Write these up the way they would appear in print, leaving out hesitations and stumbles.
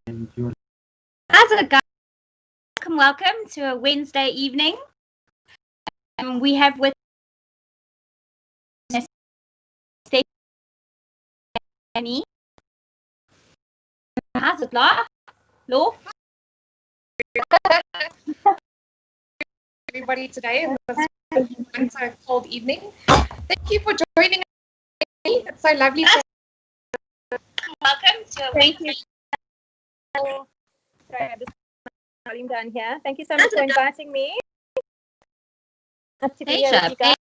And you're How's it going? Welcome to a Wednesday evening. We have with us Stephanie. How's it, Law? Everybody today in this cold evening. Thank you for joining me. It's so lovely to Welcome to a Thank you. Sorry, I'm just volume down here. Thank you so much for inviting me. Nice to be here with you guys.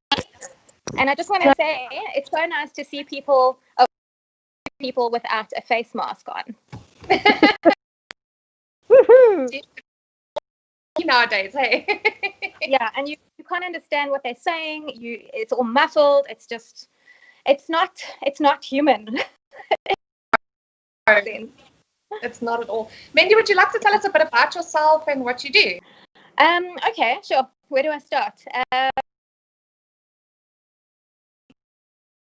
And I just want to say, it's so nice to see people without a face mask on. Woohoo! Nowadays, hey. Yeah, and you can't understand what they're saying. It's all muffled. It's not human. It's not at all. Mandi, would you like to tell us a bit about yourself and what you do? Okay, sure. Where do I start?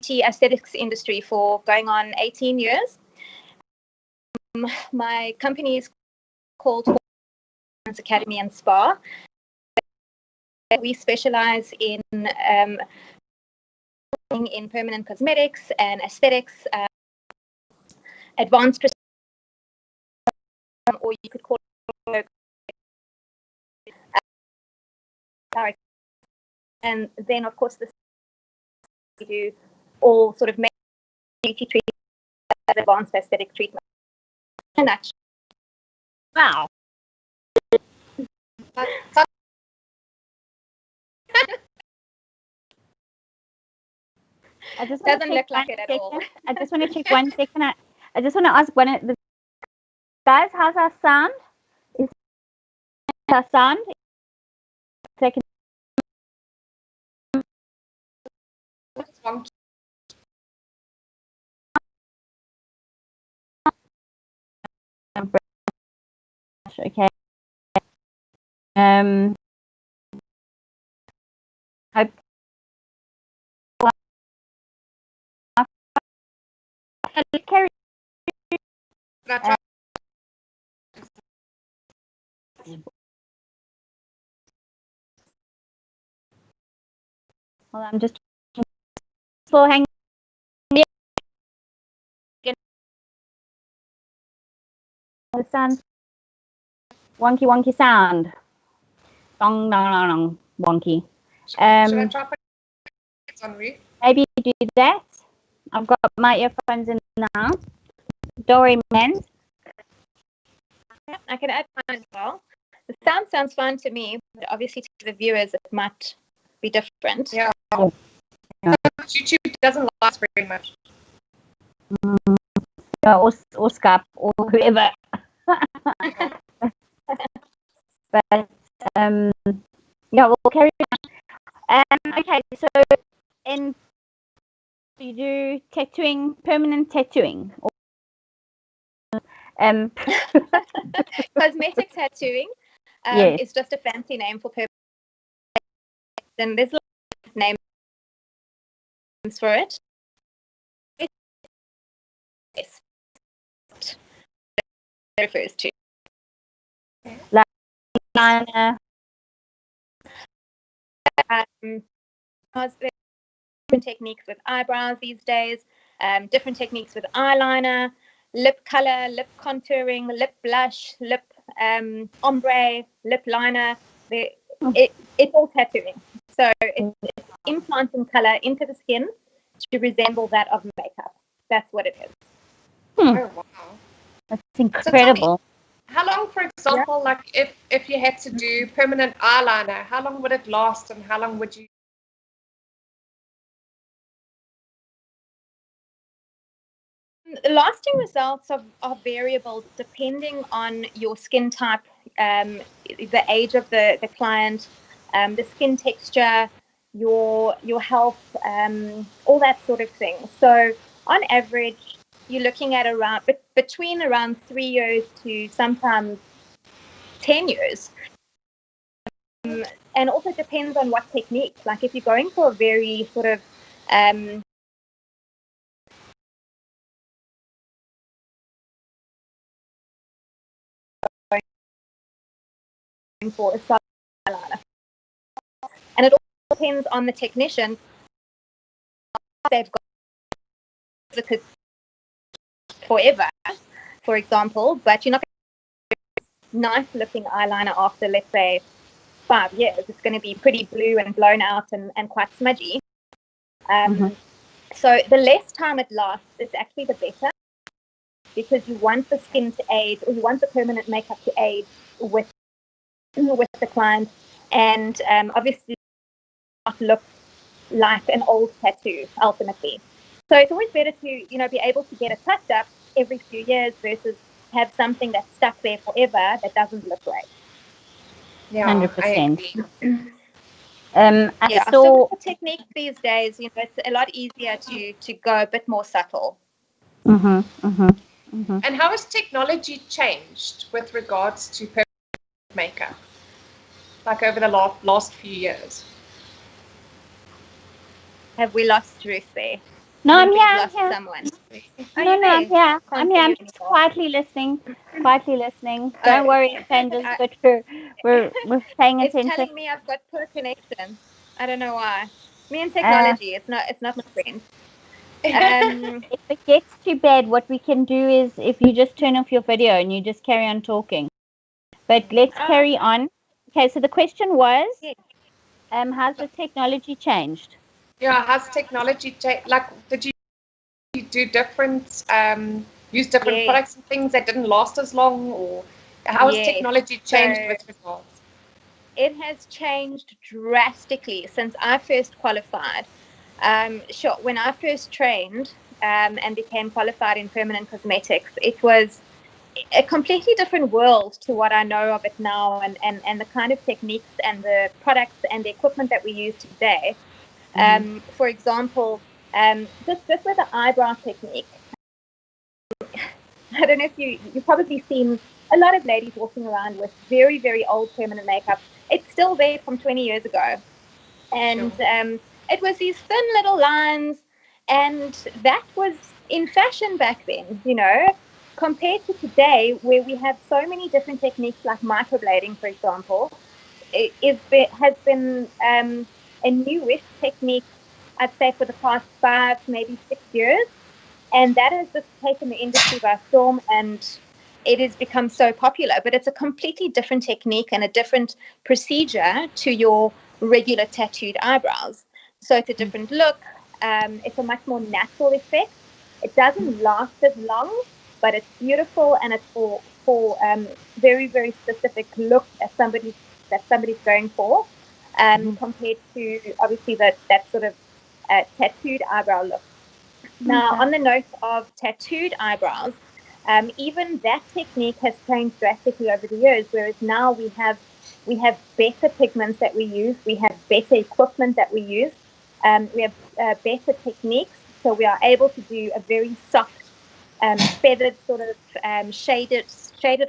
Aesthetics industry for going on 18 years. My company is called Academy and Spa. We specialize in permanent cosmetics and aesthetics, advanced, or you could call it, and then of course we do all sort of beauty treatment, advanced aesthetic treatment. And that's wow. It doesn't look like it at all. I just want to check 1 second. I just want to ask guys, how's our sound? Is our sound? Second. Okay. Carry. Well, I'm just hang. The sound. Wonky sound. Dong dong dong dong. Wonky. Should I try put it on Ruth? Maybe do that. I've got my earphones in now. Don't worry, man. I can add mine as well. The sound sounds fine to me, but obviously to the viewers it might be different. Yeah. YouTube doesn't last very much. Or Skype or whoever. But yeah, we'll carry on. Okay, so you do tattooing, permanent tattooing, or cosmetic tattooing yes. is just a fancy name for permanent. Then there's lots of names for it. Yes. It refers to liner. Different techniques with eyebrows these days, different techniques with eyeliner, lip color, lip contouring, lip blush, lip ombre, lip liner. It's all tattooing. So it's implanting color into the skin to resemble that of makeup. That's what it is. Oh, wow. That's incredible. So how long, for example, like if you had to do permanent eyeliner, how long would it last and how long would you? The lasting results are variable depending on your skin type, the age of the client, the skin texture, your health, all that sort of thing. So on average, you're looking at between around 3 years to sometimes 10 years. And also depends on what technique. Like if you're going for a very sort of for a solid eyeliner. And it all depends on the technician. They've got it forever, for example, but you're not going to get a nice looking eyeliner after, let's say, 5 years. It's going to be pretty blue and blown out and quite smudgy. So the less time it lasts, it's actually the better, because you want the skin to age, or you want the permanent makeup to age with the client, and obviously not look like an old tattoo ultimately. So it's always better to, be able to get a touch up every few years versus have something that's stuck there forever that doesn't look right. Yeah, 100%. So with the technique these days, it's a lot easier to go a bit more subtle. And how has technology changed with regards to permanent makeup, like over the last few years? Have we lost Ruth there? No, I'm here. Lost someone. No, I'm here. I'm just quietly listening. Don't worry, changes, but we're paying attention. It's telling me I've got poor connection. I don't know why. Me and technology, it's not my friend. If it gets too bad, what we can do is, if you just turn off your video and you just carry on talking. But let's carry on. Okay, so the question was, has the technology changed? Yeah, has technology changed? Like, did you do different, use different products and things that didn't last as long, or how has technology changed with regards? It has changed drastically since I first qualified. Sure, when I first trained and became qualified in permanent cosmetics, it was a completely different world to what I know of it now, and the kind of techniques and the products and the equipment that we use today. For example, just with the eyebrow technique, I don't know if you've probably seen a lot of ladies walking around with very, very old permanent makeup. It's still there from 20 years ago. And it was these thin little lines, and that was in fashion back then, compared to today, where we have so many different techniques like microblading, for example. It has been a newish technique, I'd say, for the past 5, maybe 6 years. And that has just taken the industry by storm, and it has become so popular. But it's a completely different technique and a different procedure to your regular tattooed eyebrows. So it's a different look. It's a much more natural effect. It doesn't last as long, but it's beautiful, and it's for very, very specific look that somebody's going for, compared to obviously that sort of tattooed eyebrow look. Now, on the note of tattooed eyebrows, even that technique has changed drastically over the years, whereas now we have better pigments that we use, we have better equipment that we use, we have better techniques, so we are able to do a very soft, feathered sort of shaded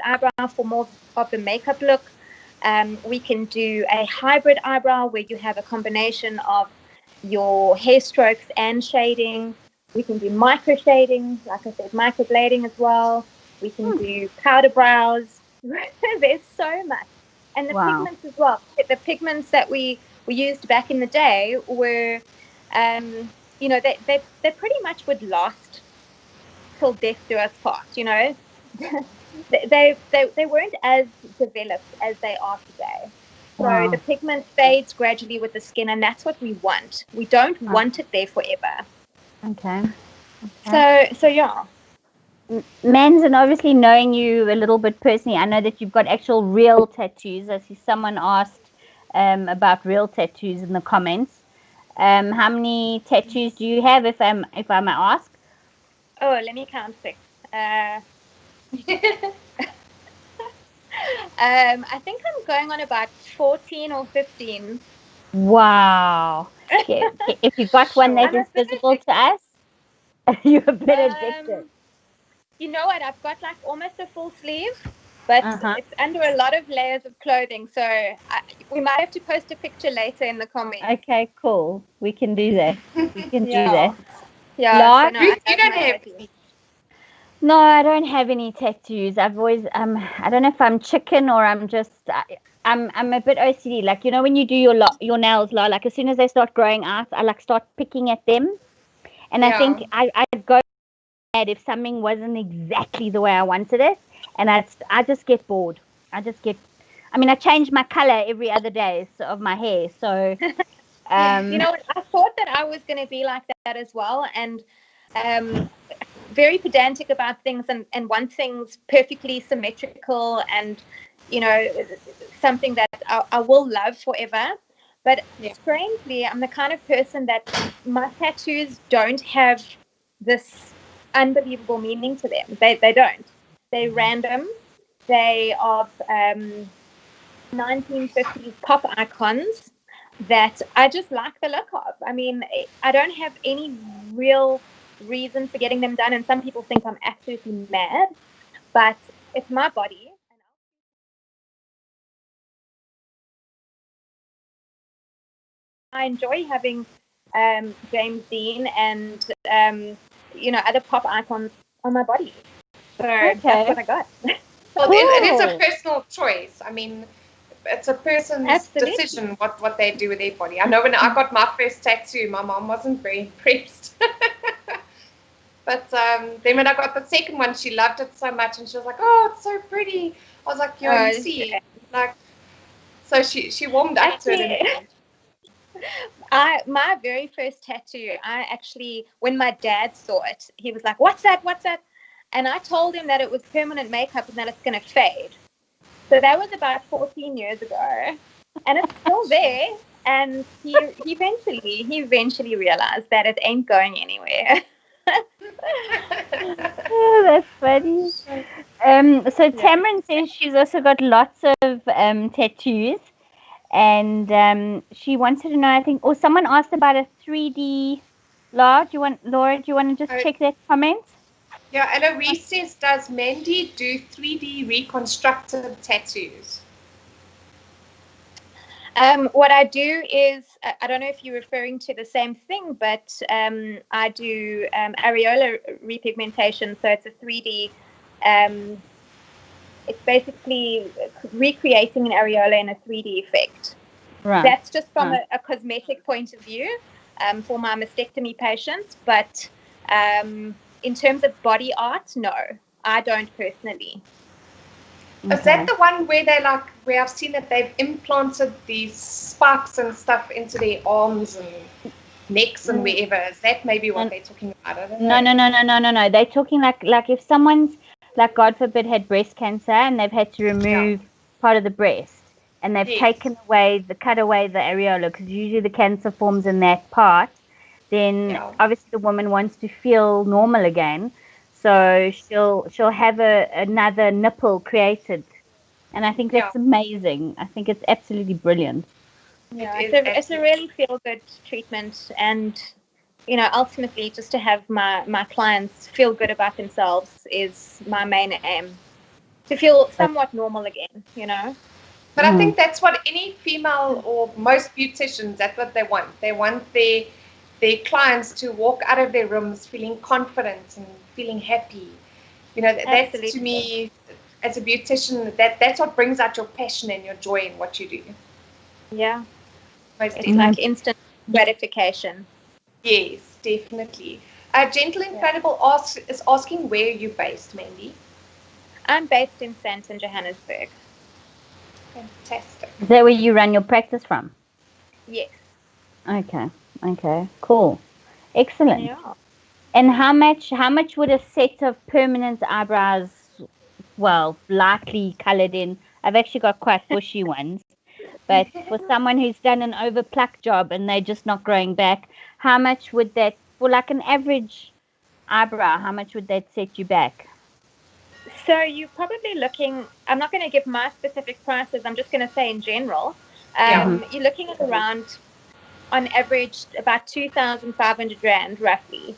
eyebrow for more of the makeup look. We can do a hybrid eyebrow where you have a combination of your hair strokes and shading. We can do micro shading, like I said, microblading as well. We can do powder brows. There's so much. And the pigments as well. The pigments that we used back in the day were, they pretty much would last till death do us part, they weren't as developed as they are today. So the pigment fades gradually with the skin, and that's what we want. We don't want it there forever. Okay. So yeah. Mans, and obviously knowing you a little bit personally, I know that you've got actual real tattoos. I see someone asked about real tattoos in the comments. How many tattoos do you have, if I may ask? Oh, let me count 6. I think I'm going on about 14 or 15. Wow. If you got one that is visible to us, you're a bit addicted. You know what? I've got like almost a full sleeve, but it's under a lot of layers of clothing. So we might have to post a picture later in the comments. Okay, cool. We can do that. Do that. Yeah. So no, you don't have any. No, I don't have any tattoos. I've always I don't know if I'm chicken or I'm just I'm a bit OCD. Like, you know, when you do your nails, like as soon as they start growing out, I like start picking at them, and I think I'd go mad if something wasn't exactly the way I wanted it, and I just get bored. I mean, I change my color every other day of my hair, so. You know, I thought that I was going to be like that as well, and very pedantic about things, and want things perfectly symmetrical, and you know, something that I will love forever. But strangely, I'm the kind of person that my tattoos don't have this unbelievable meaning to them. They don't. They're random. They are 1950s pop icons that I just like the look of. I mean, I don't have any real reason for getting them done, and some people think I'm absolutely mad, but it's my body. I enjoy having James Dean and you know, other pop icons on my body. So that's what I got. Well, it is a personal choice. I mean, it's a person's decision what they do with their body. I know when I got my first tattoo, my mom wasn't very impressed. But then when I got the second one, she loved it so much, and she was like, "Oh, it's so pretty." I was like, "Yeah, you see," like, so she warmed up to it in the end. My very first tattoo, I actually, when my dad saw it, he was like, "What's that? What's that?" And I told him that it was permanent makeup and that it's going to fade. So that was about 14 years ago, and it's still there. And he eventually realized that it ain't going anywhere. Oh, that's funny. So Tamron says she's also got lots of tattoos, and she wanted to know, I think, or someone asked about a 3D. Laura, do you want to just check that comment? Yeah, Eloise says, does Mandi do 3D reconstructed tattoos? What I do is, I don't know if you're referring to the same thing, but I do areola repigmentation. So it's a 3D, it's basically recreating an areola in a 3D effect. Right. That's just from a cosmetic point of view for my mastectomy patients. But in terms of body art, no, I don't personally. Okay. Is that the one where where I've seen that they've implanted these spikes and stuff into their arms and necks and wherever? Is that maybe what they're talking about? I don't know. No. They're talking like if someone's, like, God forbid, had breast cancer and they've had to remove part of the breast, and they've cut away the areola, because usually the cancer forms in that part, then obviously the woman wants to feel normal again. So she'll have another nipple created, and I think that's amazing. I think it's absolutely brilliant. Yeah, it's a really feel good treatment, and you know, ultimately, just to have my clients feel good about themselves is my main aim. To feel somewhat normal again, you know. But I think that's what any female or most beauticians, that's what they want. They want their clients to walk out of their rooms feeling confident and feeling happy. You know, that's, to me, as a beautician, that's what brings out your passion and your joy in what you do. Yeah. It's like instant gratification. Yes, definitely. Gentle Incredible is asking, where are you based, Mandi? I'm based in Sandton, Johannesburg. Fantastic. Is that where you run your practice from? Yes. Okay, cool, excellent. Yeah. And how much would a set of permanent eyebrows, well, lightly colored in? I've actually got quite bushy ones, but for someone who's done an overpluck job and they're just not growing back, how much would that, for like an average eyebrow, how much would that set you back? So you're probably looking, I'm not going to give my specific prices, I'm just going to say in general, you're looking at around, on average, about 2,500 Rand roughly.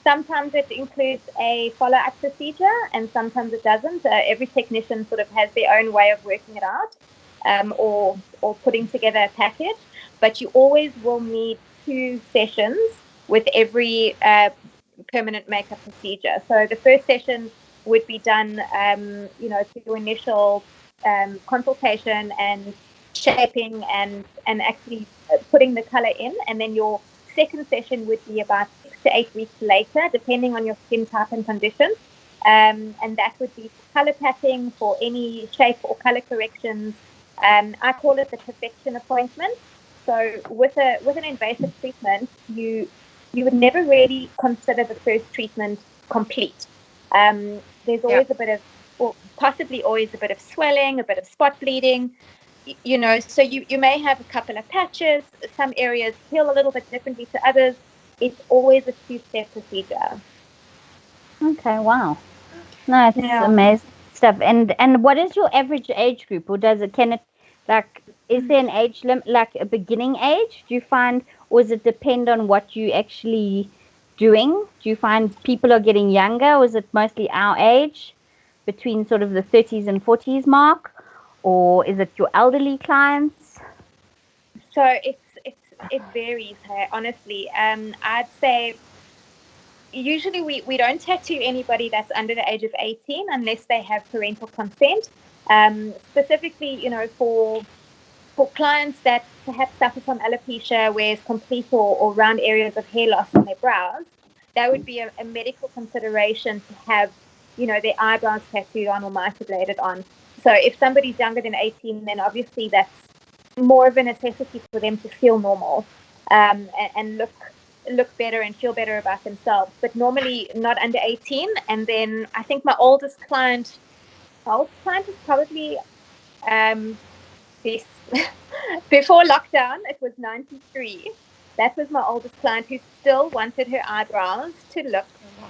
Sometimes it includes a follow-up procedure, and sometimes it doesn't. Every technician sort of has their own way of working it out, or putting together a package. But you always will need 2 sessions with every permanent makeup procedure. So the first session would be done, you know, to your initial consultation and shaping and actually putting the color in. And then your second session would be about 6 to 8 weeks later, depending on your skin type and condition. And that would be color patting for any shape or color corrections. I call it the perfection appointment. So with an invasive treatment, you would never really consider the first treatment complete. There's always a bit of, or possibly always a bit of swelling, a bit of spot bleeding, so you may have a couple of patches. Some areas heal a little bit differently to others. It's always a 2-step procedure. Okay, wow. No, it's amazing stuff. And what is your average age group, or is there an age limit, like a beginning age? Do you find, or does it depend on what you actually doing? Do you find people are getting younger, or is it mostly our age, between sort of the 30s and 40s mark, or is it your elderly clients? So it varies, honestly. I'd say usually we don't tattoo anybody that's under the age of 18 unless they have parental consent. Specifically, for clients that perhaps suffer from alopecia, where it's complete or round areas of hair loss on their brows, that would be a medical consideration to have, their eyebrows tattooed on or microbladed on. So if somebody's younger than 18, then obviously that's more of a necessity for them to feel normal and look better and feel better about themselves. But normally not under 18. And then I think my oldest client is probably before lockdown, it was 93. That was my oldest client, who still wanted her eyebrows to look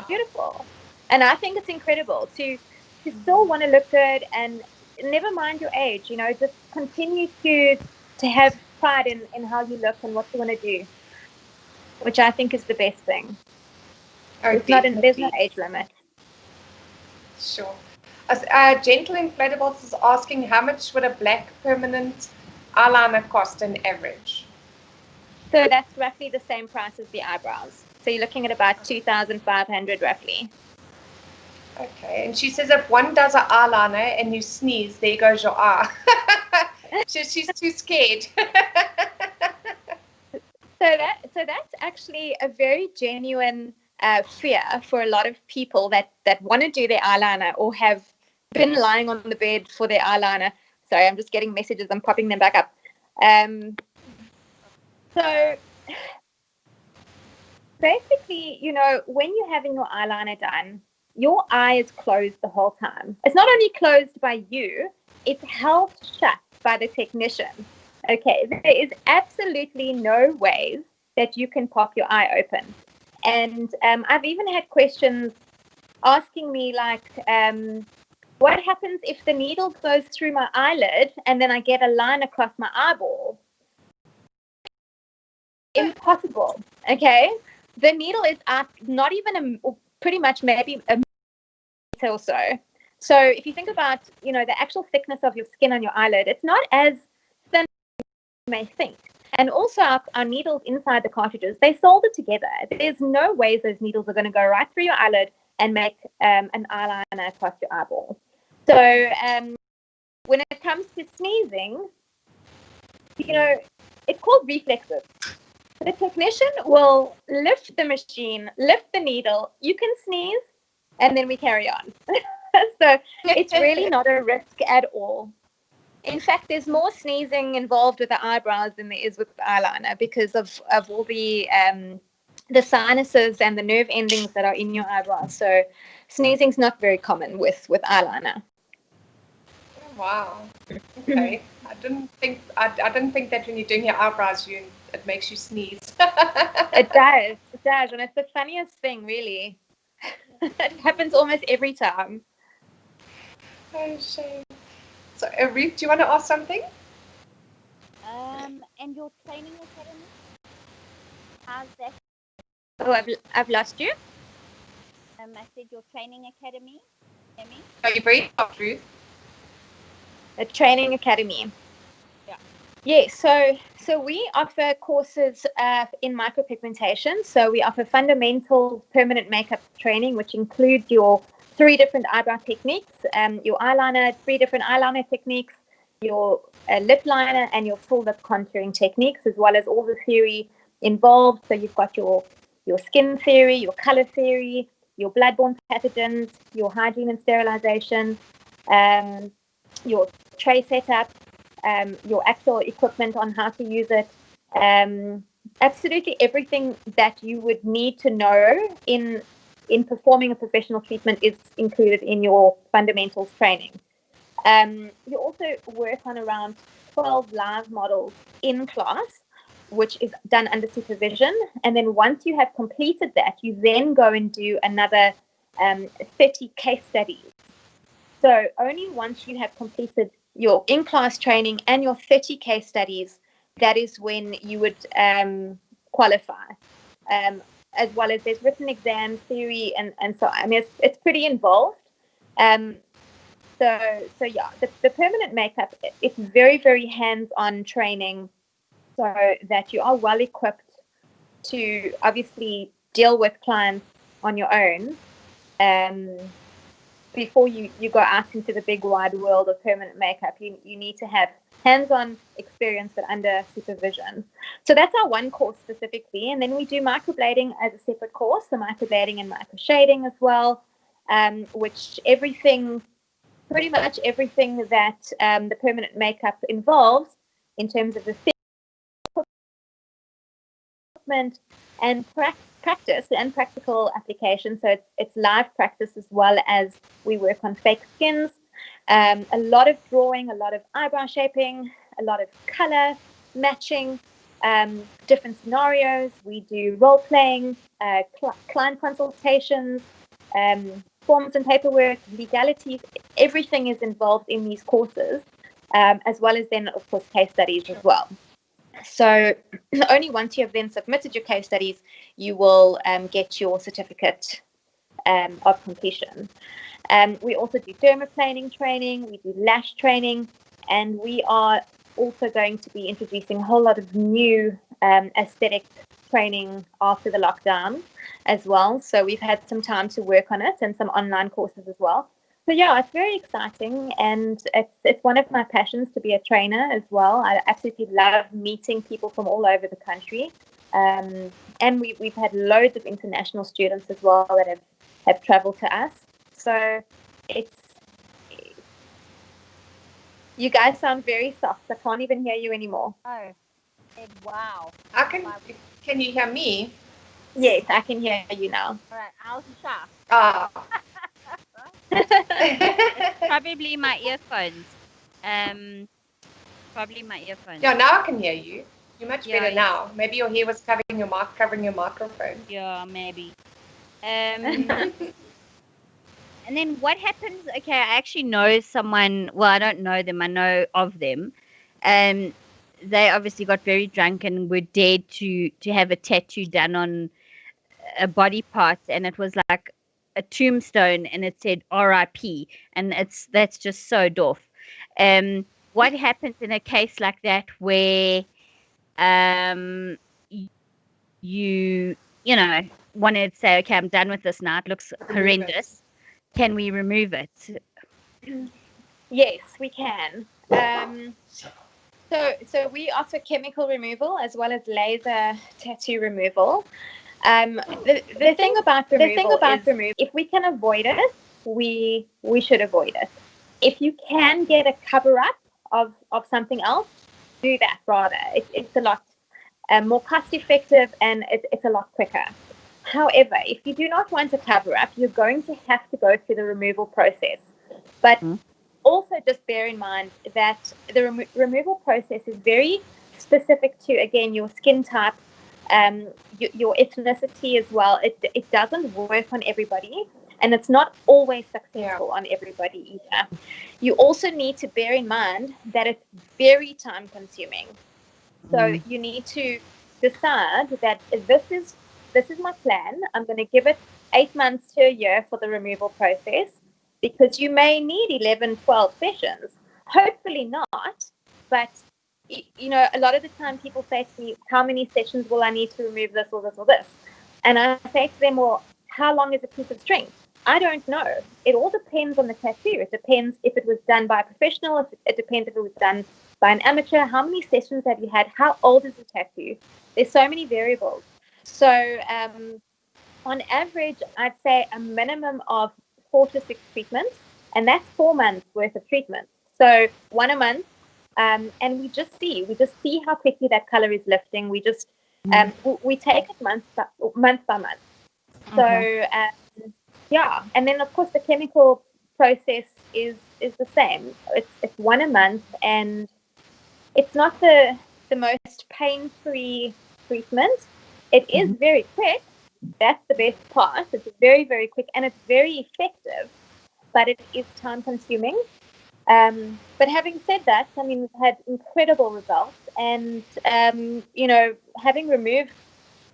beautiful. And I think it's incredible to still want to look good, and never mind your age, just continue to have pride in how you look and what you want to do, which I think is the best thing. There's no age limit. Sure. Gentle Inflatables is asking, how much would a black permanent eyeliner cost on average? So that's roughly the same price as the eyebrows. So you're looking at about 2,500 roughly. Okay. And she says if one does an eyeliner and you sneeze, there goes your eye. She's too scared. So that's actually a very genuine fear for a lot of people that want to do their eyeliner or have been lying on the bed for their eyeliner. Sorry, I'm just getting messages. I'm popping them back up. So basically, when you're having your eyeliner done, your eye is closed the whole time. It's not only closed by you, it's held shut by the technician. Okay, there is absolutely no way that you can pop your eye open. And I've even had questions asking me like, what happens if the needle goes through my eyelid and then I get a line across my eyeball? Impossible. Okay, the needle is up not even pretty much maybe a meter or so. So if you think about, the actual thickness of your skin on your eyelid, it's not as thin as you may think. And also our needles inside the cartridges, they solder together. There's no way those needles are going to go right through your eyelid and make an eyeliner across your eyeball. So when it comes to sneezing, it's called reflexes. The technician will lift the machine, lift the needle, you can sneeze, and then we carry on. So it's really not a risk at all. In fact, there's more sneezing involved with the eyebrows than there is with the eyeliner because of all the sinuses and the nerve endings that are in your eyebrows. So sneezing's not very common with eyeliner. Wow. Okay. I didn't think that when you're doing your eyebrows, it makes you sneeze. It does, and it's the funniest thing, really. It happens almost every time. Oh, shame. So, Ruth, do you want to ask something? And your training academy? How's that? Oh, I've lost you. I said your training academy. Hear me? Oh, you're very soft, Ruth. The training academy. Yeah. So we offer courses in micropigmentation. So we offer fundamental permanent makeup training, which includes your 3 different eyebrow techniques, your eyeliner, 3 different eyeliner techniques, your lip liner, and your full lip contouring techniques, as well as all the theory involved. So you've got your skin theory, your color theory, your bloodborne pathogens, your hygiene and sterilization, your tray setup, your actual equipment on how to use it. Absolutely everything that you would need to know in performing a professional treatment is included in your fundamentals training. You also work on around 12 live models in class, which is done under supervision. And then once you have completed that, you then go and do another 30 case studies. So only once you have completed your in-class training and your 30 case studies, that is when you would qualify. As well as there's written exams, theory, and so I mean it's pretty involved. So yeah, the permanent makeup, it's very, very hands-on training, so that you are well equipped to obviously deal with clients on your own. Before you go out into the big wide world of permanent makeup, you need to have hands-on experience but under supervision. So that's our one course specifically, and then we do microblading as a separate course, the microblading and microshading as well, which pretty much everything that the permanent makeup involves in terms of the equipment and practice and practical application. So it's live practice as well as we work on fake skins, a lot of drawing, a lot of eyebrow shaping, a lot of color matching, different scenarios. We do role playing, client consultations, forms and paperwork, legalities. Everything is involved in these courses, as well as then, of course, case studies as well. So only once you have then submitted your case studies, you will get your certificate of completion. We also do dermaplaning training, we do lash training, and we are also going to be introducing a whole lot of new aesthetic training after the lockdown as well. So we've had some time to work on it and some online courses as well. So yeah, it's very exciting, and it's one of my passions to be a trainer as well. I absolutely love meeting people from all over the country, and we've had loads of international students as well that have traveled to us. So you guys sound very soft. I can't even hear you anymore. Oh, wow. Can you hear me? Yes, I can hear you now. All right, I'll shout. Ah. It's probably my earphones. Probably my earphones. Yeah, now I can hear you. You're much better now. Maybe your hair was covering your microphone. Yeah, maybe. And then what happens? Okay, I actually know someone. Well, I don't know them. I know of them. They obviously got very drunk and were dared to have a tattoo done on a body part, and it was like a tombstone, and it said R.I.P. And that's just so doff. What happens in a case like that where you know want to say, okay, I'm done with this now, it looks horrendous, can we remove it? Yes, we can. So we offer chemical removal as well as laser tattoo removal. The thing about removal is if we can avoid it, we should avoid it. If you can get a cover up of something else, do that rather. It's a lot more cost effective, and it's a lot quicker. However, if you do not want a cover up, you're going to have to go through the removal process. But also just bear in mind that the removal process is very specific to, again, your skin type, your ethnicity as well. It doesn't work on everybody, and it's not always successful on everybody either. You also need to bear in mind that it's very time consuming. So you need to decide that this is my plan. I'm going to give it 8 months to a year for the removal process, because you may need 11, 12 sessions. Hopefully not, but a lot of the time people say to me, how many sessions will I need to remove this or this or this? And I say to them, well, how long is a piece of string? I don't know. It all depends on the tattoo. It depends if it was done by a professional. It depends if it was done by an amateur. How many sessions have you had? How old is the tattoo? There's so many variables. So on average, I'd say a minimum of 4 to 6 treatments, and that's 4 months worth of treatment. So one a month, and we just see how quickly that color is lifting. We just we take it month by month. So yeah, and then of course the chemical process is the same. It's one a month, and it's not the most pain-free treatment. It is very quick. That's the best part. It's very, very quick, and it's very effective, but it is time-consuming. But having said that, I mean, we've had incredible results, and having removed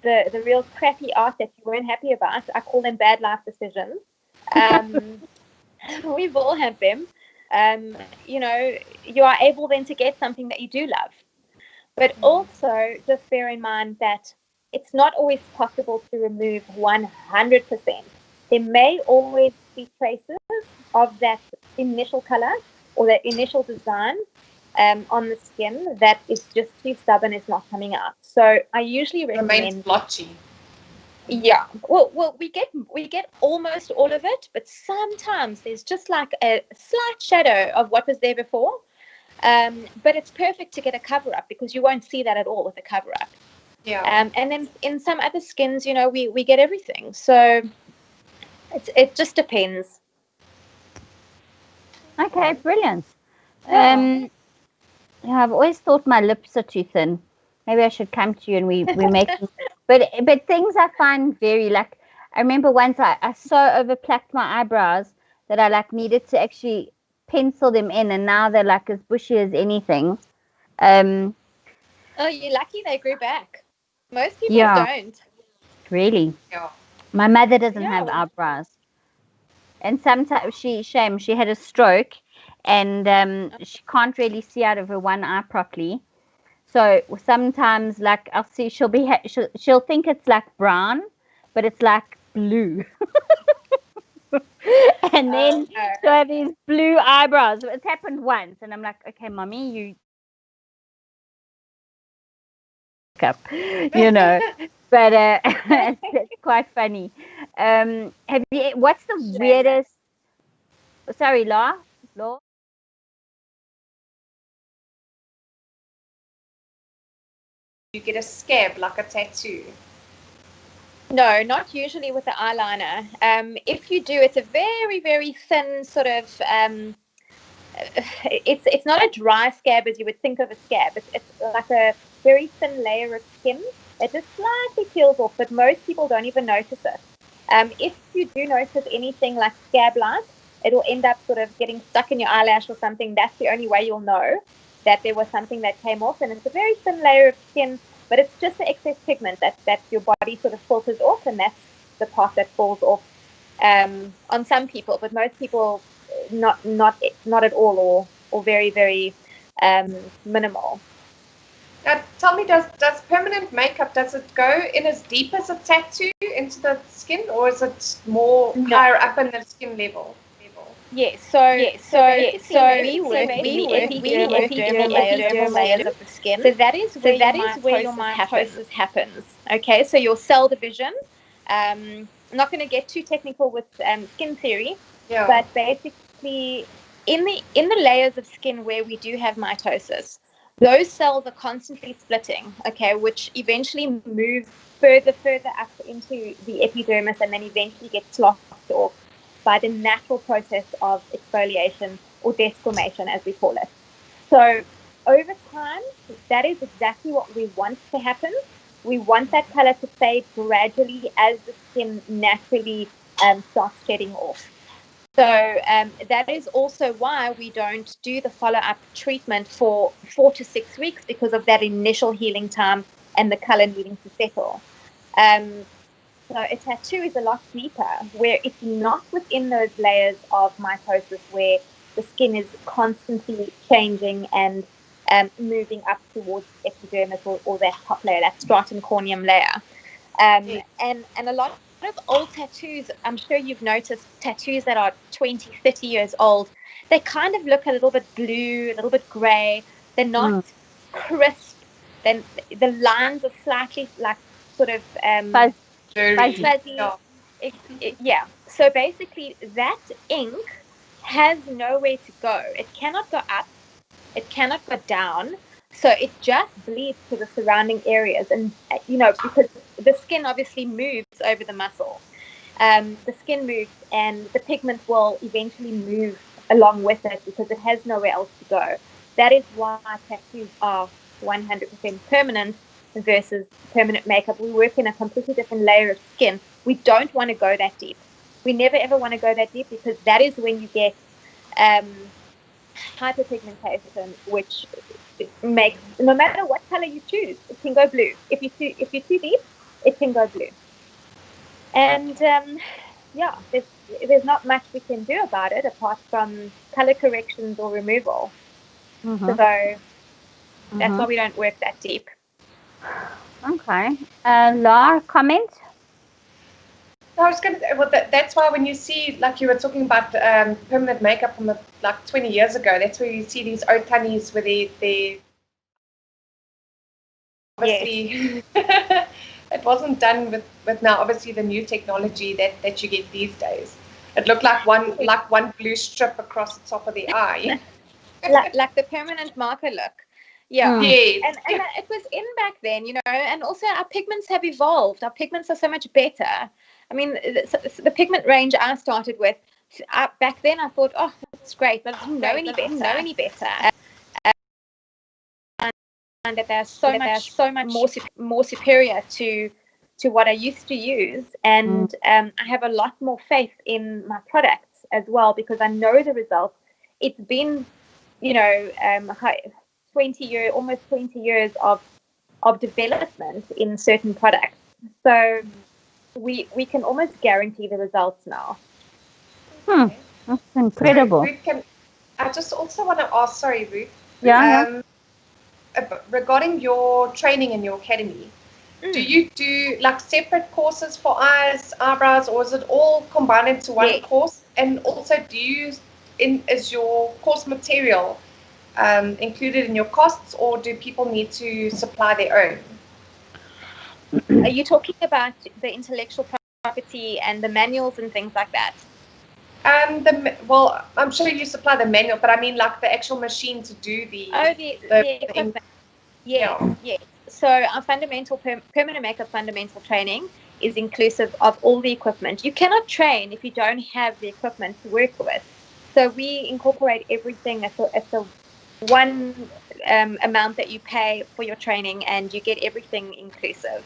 the real crappy art that you weren't happy about, I call them bad life decisions. We've all had them. You are able then to get something that you do love. But also just bear in mind that it's not always possible to remove 100%. There may always be traces of that initial color or that initial design on the skin that is just too stubborn, it's not coming out. So I usually recommend remains blotchy. Yeah. Well, we get almost all of it, but sometimes there's just like a slight shadow of what was there before. But it's perfect to get a cover up because you won't see that at all with a cover up. Yeah. And then in some other skins, we get everything. So it just depends. Okay, brilliant. Yeah. I've always thought my lips are too thin. Maybe I should come to you and we make them. But things I find very like. I remember once I so overplacked my eyebrows that I like needed to actually pencil them in, and now they're like as bushy as anything. Oh, you're lucky they grew back. Most people don't. Really. Yeah. My mother doesn't have eyebrows, and sometimes she had a stroke, and she can't really see out of her one eye properly. So sometimes, like I'll see, she'll think it's like brown, but it's like blue, and then she'll have these blue eyebrows. It's happened once, and I'm like, okay, mommy, you up, But it's quite funny. Have you? What's the weirdest? Sorry, Law. You get a scab like a tattoo. No, not usually with the eyeliner. If you do, it's a very, very thin sort of. It's not a dry scab as you would think of a scab. It's like a very thin layer of skin that just slightly peels off, but most people don't even notice it. If you do notice anything like scab-like, it'll end up sort of getting stuck in your eyelash or something. That's the only way you'll know that there was something that came off, and it's a very thin layer of skin, but it's just the excess pigment that your body sort of filters off, and that's the part that falls off on some people, but most people not at all, or very, very minimal. Now, tell me, does permanent makeup, does it go in as deep as a tattoo into the skin, or is it more higher up in the skin level? Yes, so we work in the epidermal layers of the skin. So that is where your mitosis happens. Okay, so your cell division. I'm not going to get too technical with skin theory, but basically in the layers of skin where we do have mitosis, those cells are constantly splitting. Okay, which eventually move further up into the epidermis, and then eventually get sloughed off by the natural process of exfoliation or desquamation, as we call it. So over time, that is exactly what we want to happen. We want that color to fade gradually as the skin naturally starts shedding off. So that is also why we don't do the follow-up treatment for 4 to 6 weeks, because of that initial healing time and the color needing to settle. So a tattoo is a lot deeper, where it's not within those layers of mitosis where the skin is constantly changing and moving up towards epidermis or that top layer, that stratum corneum layer. And a lot of old tattoos, I'm sure you've noticed tattoos that are 20, 30 years old, they kind of look a little bit blue, a little bit gray. They're not crisp. Then the lines are slightly like sort of fuzzy. Yeah. So basically, that ink has nowhere to go. It cannot go up. It cannot go down. So it just bleeds to the surrounding areas. And, because the skin obviously moves over the muscle. The skin moves and the pigment will eventually move along with it because it has nowhere else to go. That is why tattoos are 100% permanent versus permanent makeup. We work in a completely different layer of skin. We don't want to go that deep. We never ever want to go that deep because that is when you get hyperpigmentation, which makes, no matter what color you choose, it can go blue. If you're too deep, it can go blue. And there's not much we can do about it apart from color corrections or removal. So that's why we don't work that deep. Okay. Laura, comment? I was going to, that's why when you see, like you were talking about permanent makeup from 20 years ago, that's where you see these old tunnies where they obviously, it wasn't done with now, obviously, the new technology that you get these days. It looked like one blue strip across the top of the eye. like the permanent marker look. Yeah. Yes. And it was in back then, and also our pigments have evolved. Our pigments are so much better. I mean, the pigment range I started with, back then I thought, oh, it's great, but I didn't know any better. And that they're so much more superior to what I used to use. And I have a lot more faith in my products as well because I know the results. It's been, almost 20 years of development in certain products. So we can almost guarantee the results now. That's incredible. So, Ruth, I just also want to ask, sorry, Ruth. Yeah. Regarding your training in your academy, do you do like separate courses for eyes, eyebrows, or is it all combined into one course? And also, is your course material included in your costs, or do people need to supply their own? Are you talking about the intellectual property and the manuals and things like that? I'm sure you supply the manual, but I mean like the actual machine to do the equipment. Yes. So our permanent makeup fundamental training is inclusive of all the equipment. You cannot train if you don't have the equipment to work with. So we incorporate everything at the one amount that you pay for your training, and you get everything inclusive.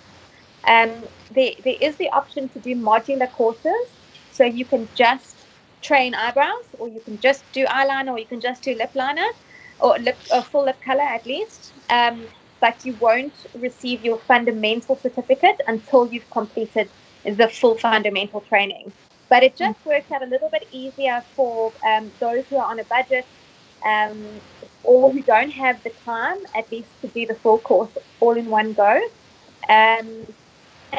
There is the option to do modular courses, so you can just train eyebrows, or you can just do eyeliner, or you can just do lip liner, or full lip color at least. But you won't receive your fundamental certificate until you've completed the full fundamental training. But it just works out a little bit easier for those who are on a budget, or who don't have the time, at least, to do the full course all in one go. And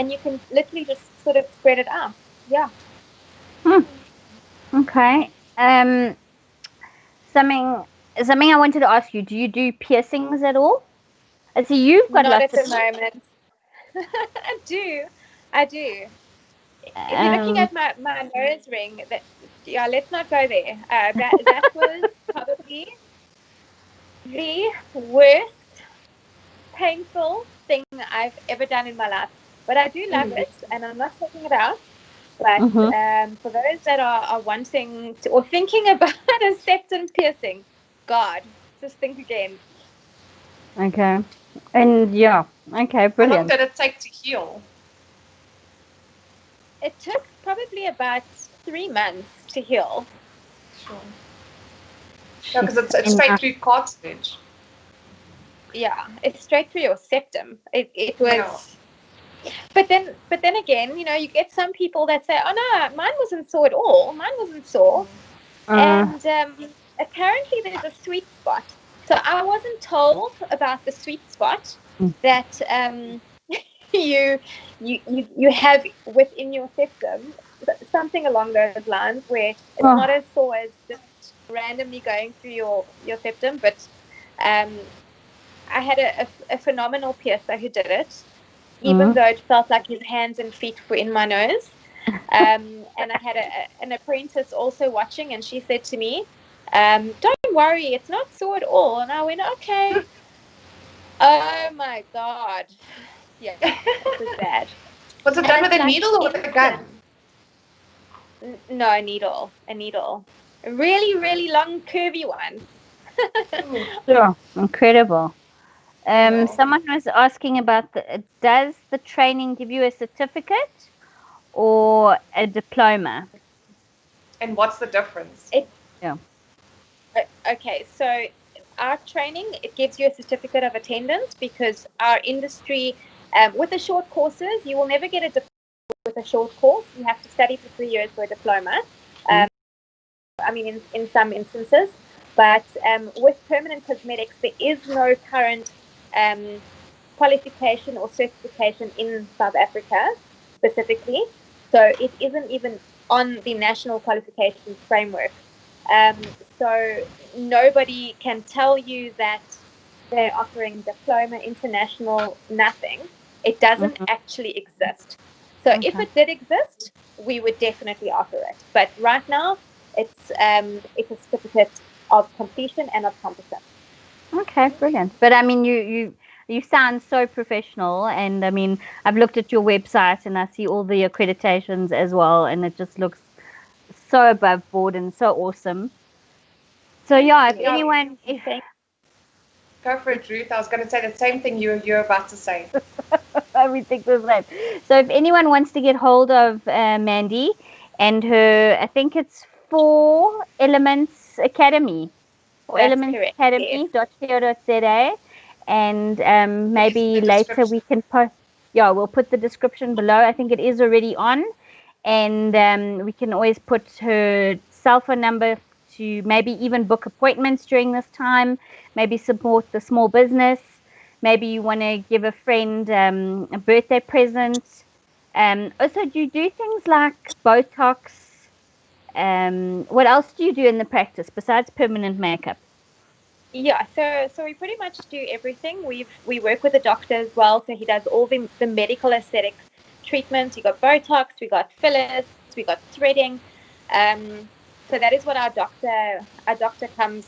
you can literally just sort of spread it out. Yeah. Okay. Something I wanted to ask you. Do you do piercings at all? I see you've got Not lots at the moment. I do. If you're looking at my nose ring, let's not go there. That was probably the worst painful thing I've ever done in my life. But I do love it, and I'm not taking it out. But for those that are wanting to, or thinking about a septum piercing, God, just think again. Okay. And yeah. Okay, brilliant. How long did it take to heal? It took probably about 3 months to heal. Sure. Yeah, because it's straight through cartilage. Yeah, it's straight through your septum. It was. Yeah. But then again, you get some people that say, "Oh no, mine wasn't sore at all. Mine wasn't sore." And apparently there's a sweet spot. So I wasn't told about the sweet spot that you have within your septum something along those lines where it's not as sore as just randomly going through your septum, but I had a phenomenal piercer who did it, even though it felt like his hands and feet were in my nose. And I had an apprentice also watching, and she said to me, don't worry, it's not sore at all. And I went, okay. Oh my God. Yeah, it was bad. Was it done with a needle or with a gun? No, a needle. A really, really long, curvy one. Sure. Incredible. Someone was asking about does the training give you a certificate or a diploma? And what's the difference? Okay, so our training, it gives you a certificate of attendance, because our industry, with the short courses, you will never get a diploma with a short course. You have to study for 3 years for a diploma. I mean, in some instances, but with permanent cosmetics, there is no current qualification or certification in South Africa specifically. So it isn't even on the national qualifications framework. So nobody can tell you that they're offering diploma, international, nothing. It doesn't actually exist. So if it did exist, we would definitely offer it. But right now, it's a certificate of completion and of competence. Okay, brilliant. But I mean, you sound so professional, and I mean, I've looked at your website and I see all the accreditations as well, and it just looks so above board and so awesome. So yeah, if anyone, go for it, Ruth. I was going to say the same thing you're about to say. everything the same. So if anyone wants to get hold of Mandi and her, I think it's 4 Elements Academy. Or elementsacademy.co.za, and maybe later we can post. Yeah, we'll put the description below. I think it is already on, and we can always put her cell phone number to maybe even book appointments during this time. Maybe support the small business. Maybe you want to give a friend a birthday present. Also, do you do things like Botox? What else do you do in the practice besides permanent makeup? Yeah, so we pretty much do everything. We work with a doctor as well, so he does all the medical aesthetic treatments. We got Botox, we got fillers, we got threading. So that is what our doctor comes,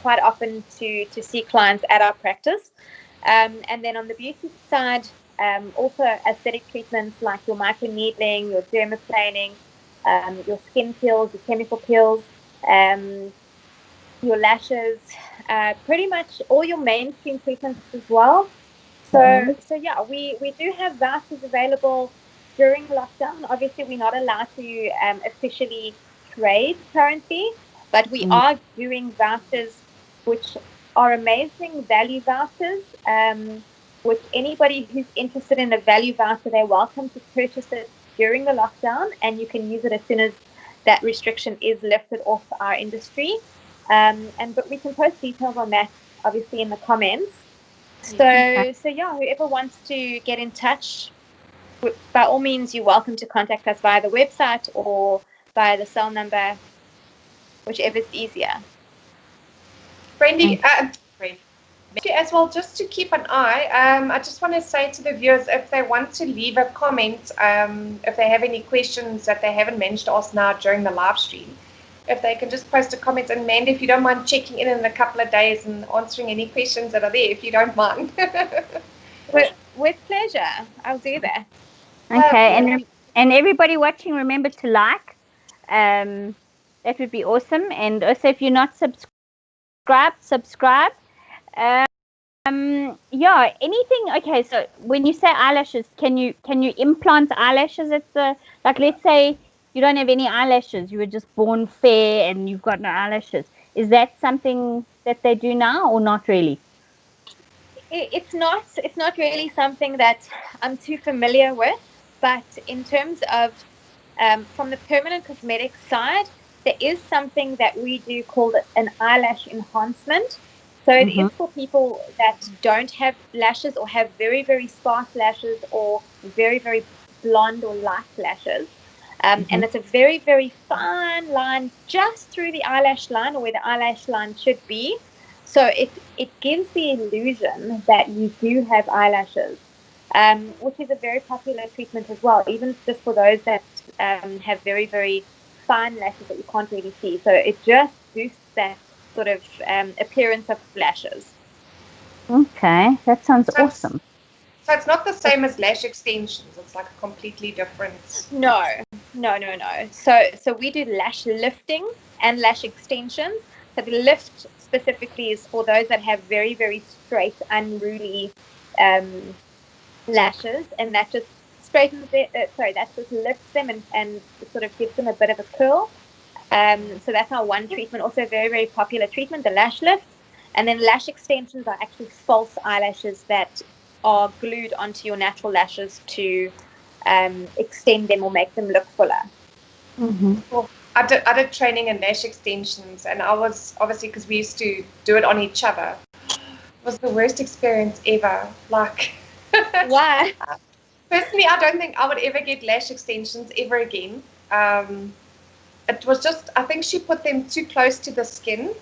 quite often to see clients at our practice. And then on the beauty side, also aesthetic treatments like your microneedling, your dermaplaning, your skin peels, your chemical peels, your lashes, pretty much all your mainstream treatments as well. So yeah, we do have vouchers available during lockdown. Obviously, we're not allowed to officially trade currently, but we are doing vouchers which are amazing value vouchers. With anybody who's interested in a value voucher, they're welcome to purchase it during the lockdown, and you can use it as soon as that restriction is lifted off our industry. But we can post details on that obviously in the comments. So yeah, whoever wants to get in touch, by all means, you're welcome to contact us via the website or via the cell number, whichever is easier. Brandy, as well, just to keep an eye, I just want to say to the viewers, if they want to leave a comment, if they have any questions that they haven't managed to ask now during the live stream, if they can just post a comment. And Mandi, if you don't mind checking in a couple of days and answering any questions that are there, if you don't mind. With pleasure. I'll do that. Okay, and everybody watching, remember to like. That would be awesome. And also, if you're not subscribe. Yeah, anything. Okay, so when you say eyelashes, can you implant eyelashes at the, like, let's say you don't have any eyelashes, you were just born fair and you've got no eyelashes. Is that something that they do now or not really? It's not really something that I'm too familiar with, but in terms of from the permanent cosmetics side, there is something that we do called an eyelash enhancement. So it is for people that don't have lashes or have very, very sparse lashes or very, very blonde or light lashes. And it's a very, very fine line just through the eyelash line or where the eyelash line should be. So it gives the illusion that you do have eyelashes, which is a very popular treatment as well, even just for those that have very, very fine lashes that you can't really see. So it just boosts that sort of appearance of lashes. Okay, that sounds awesome. So it's not the same as lash extensions. It's like a completely different. No. So we do lash lifting and lash extensions. So the lift specifically is for those that have very, very straight, unruly lashes, and that just straightens that just lifts them and sort of gives them a bit of a curl. So that's our one treatment, also a very, very popular treatment, the lash lift. And then lash extensions are actually false eyelashes that are glued onto your natural lashes to extend them or make them look fuller. Well, I did training in lash extensions, and I was obviously, because we used to do it on each other, it was the worst experience ever. Like, why? Personally, I don't think I would ever get lash extensions ever again. It was just, I think she put them too close to the skin.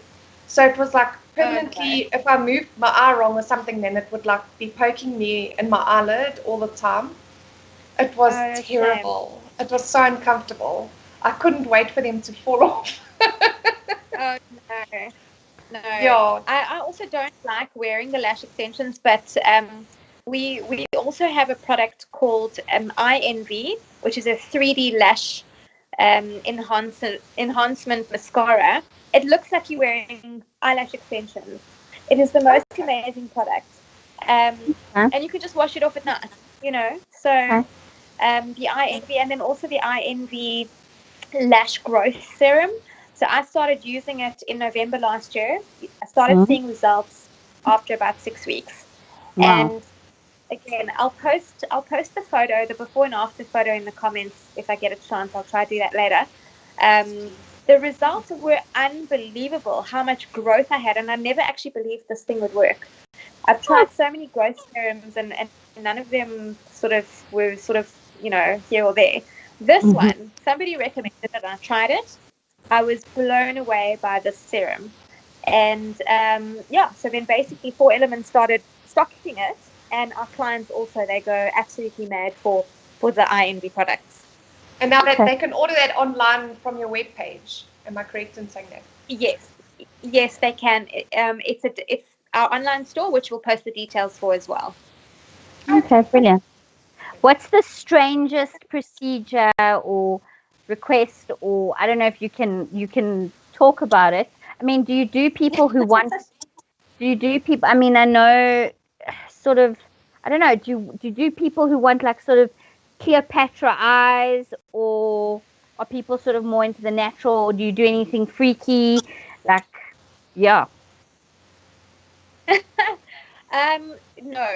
So it was like permanently, if I moved my eye wrong or something, then it would like be poking me in my eyelid all the time. It was terrible. Shame. It was so uncomfortable. I couldn't wait for them to fall off. Oh, no. Yeah. I also don't like wearing the lash extensions, but we also have a product called Eye Envy, which is a 3D lash enhancement mascara. It looks like you're wearing eyelash extensions. It is the most amazing product. And you can just wash it off at night, you know. So the Eye Envy, and then also the Eye Envy lash growth serum. So I started using it in November last year. I started seeing results after about 6 weeks. Wow. And again, I'll post the photo, the before and after photo in the comments if I get a chance. I'll try to do that later. The results were unbelievable, how much growth I had, and I never actually believed this thing would work. I've tried so many growth serums and none of them were here or there. This one, somebody recommended it and I tried it. I was blown away by this serum. And so then basically 4Elements started stocking it, and our clients also, they go absolutely mad for the Eye Envy products. And now that they can order that online from your webpage. Am I correct in saying that? Yes, they can. It's our online store, which we'll post the details for as well. Okay, brilliant. What's the strangest procedure or request, or I don't know if you can talk about it? I mean, do you do people who want? Do you do people? I mean, I know, sort of. I don't know. Do you do people who want like sort of Cleopatra eyes, or are people sort of more into the natural? Or do you do anything freaky? Like, yeah. No,